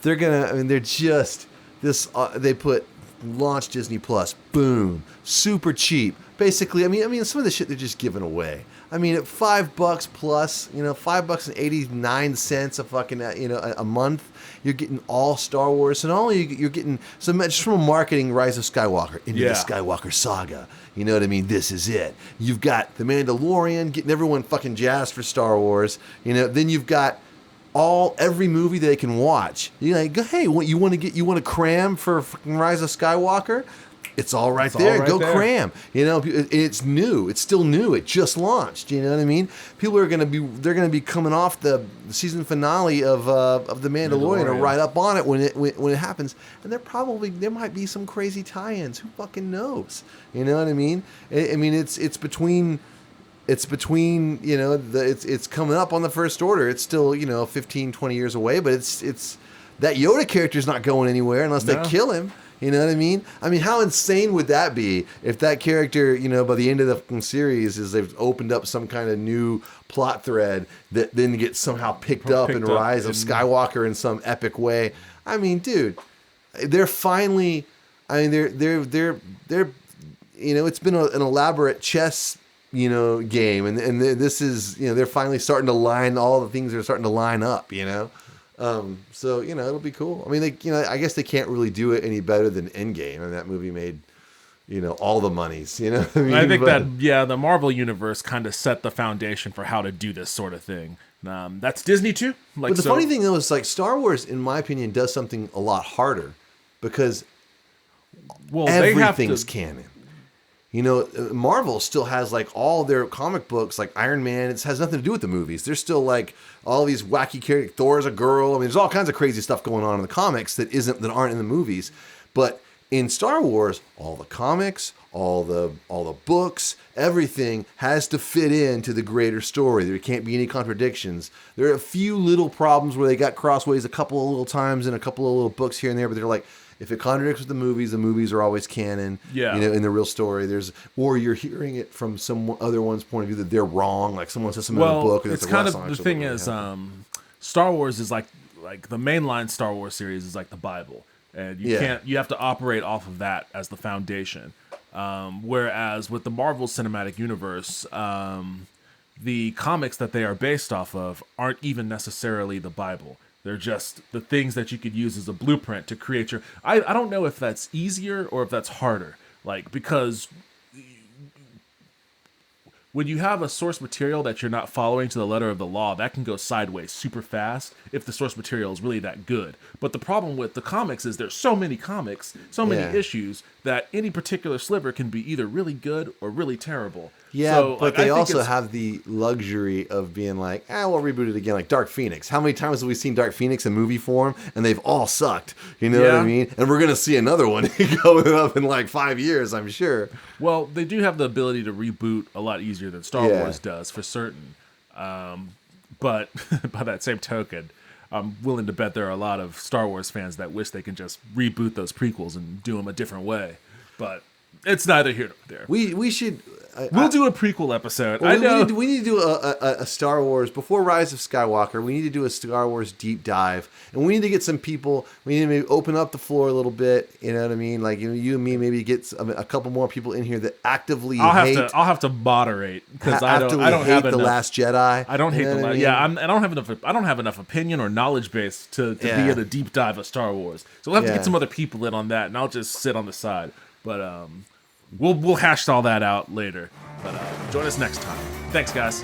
they're just this. They put launch Disney Plus, boom, super cheap. Basically, I mean, some of the shit they're just giving away. I mean, at $5 plus, $5.89 a fucking, a month, you're getting all Star Wars, and you're getting just from marketing Rise of Skywalker into the Skywalker saga. You know what I mean? This is it. You've got The Mandalorian getting everyone fucking jazzed for Star Wars. Then you've got every movie they can watch. You're like, hey, you want to cram for fucking Rise of Skywalker? It's all right there. Go cram. It's new. It's still new. It just launched. You know what I mean? People are gonna be coming off the season finale of the Mandalorian or right up on it when it happens. And there might be some crazy tie-ins. Who fucking knows? You know what I mean? I mean it's between. It's coming up on the First Order. It's still 15, 20 years away, but it's that Yoda character's not going anywhere unless they kill him. You know what I mean? I mean, how insane would that be if that character, by the end of the series, is they've opened up some kind of new plot thread that then gets somehow picked up in Rise of Skywalker in some epic way? I mean, dude, they're finally. I mean, they're. It's been an elaborate chess game, and this is they're finally starting to line all the things are starting to line up. So it'll be cool. I mean, I guess they can't really do it any better than Endgame, and that movie made all the monies. What I mean? I think the Marvel universe kind of set the foundation for how to do this sort of thing. That's Disney too. But the funny thing though is Star Wars, in my opinion, does something a lot harder because everything's canon. Marvel still has all their comic books, like Iron Man. It has nothing to do with the movies. There's still all these wacky characters. Thor's a girl. I mean, there's all kinds of crazy stuff going on in the comics that aren't in the movies. But in Star Wars, all the comics, all the books, everything has to fit into the greater story. There can't be any contradictions. There are a few little problems where they got crossways a couple of little times in a couple of little books here and there, but they're like, if it contradicts with the movies are always canon. Yeah. In the real story, or you're hearing it from some other one's point of view that they're wrong. Like someone says something in a book. And it's kind of the thing is, Star Wars is like the mainline Star Wars series is like the Bible, and you have to operate off of that as the foundation. Whereas with the Marvel Cinematic Universe, the comics that they are based off of aren't even necessarily the Bible. They're just the things that you could use as a blueprint to create your... I don't know if that's easier or if that's harder. Because when you have a source material that you're not following to the letter of the law, that can go sideways super fast if the source material is really that good. But the problem with the comics is there's so many comics, so many issues, that any particular sliver can be either really good or really terrible. Yeah, so, but they also have the luxury of being like, we'll reboot it again, like Dark Phoenix. How many times have we seen Dark Phoenix in movie form, and they've all sucked? You know what I mean? And we're going to see another one going up in 5 years, I'm sure. Well, they do have the ability to reboot a lot easier than Star Wars does, for certain. But by that same token, I'm willing to bet there are a lot of Star Wars fans that wish they can just reboot those prequels and do them a different way. But it's neither here nor there. We should... We'll do a prequel episode. Well, I know. We need to do a Star Wars, before Rise of Skywalker, we need to do a Star Wars deep dive. And we need to get some people, we need to maybe open up the floor a little bit, you know what I mean? Like, you and me, maybe get a couple more people in here that actively hate... I'll have to moderate, because I don't hate have The enough, Last Jedi. I don't hate The Last... Yeah, I don't have enough opinion or knowledge base to be in a deep dive of Star Wars. So we'll have to get some other people in on that, and I'll just sit on the side. But we'll hash all that out later. But join us next time. Thanks, guys.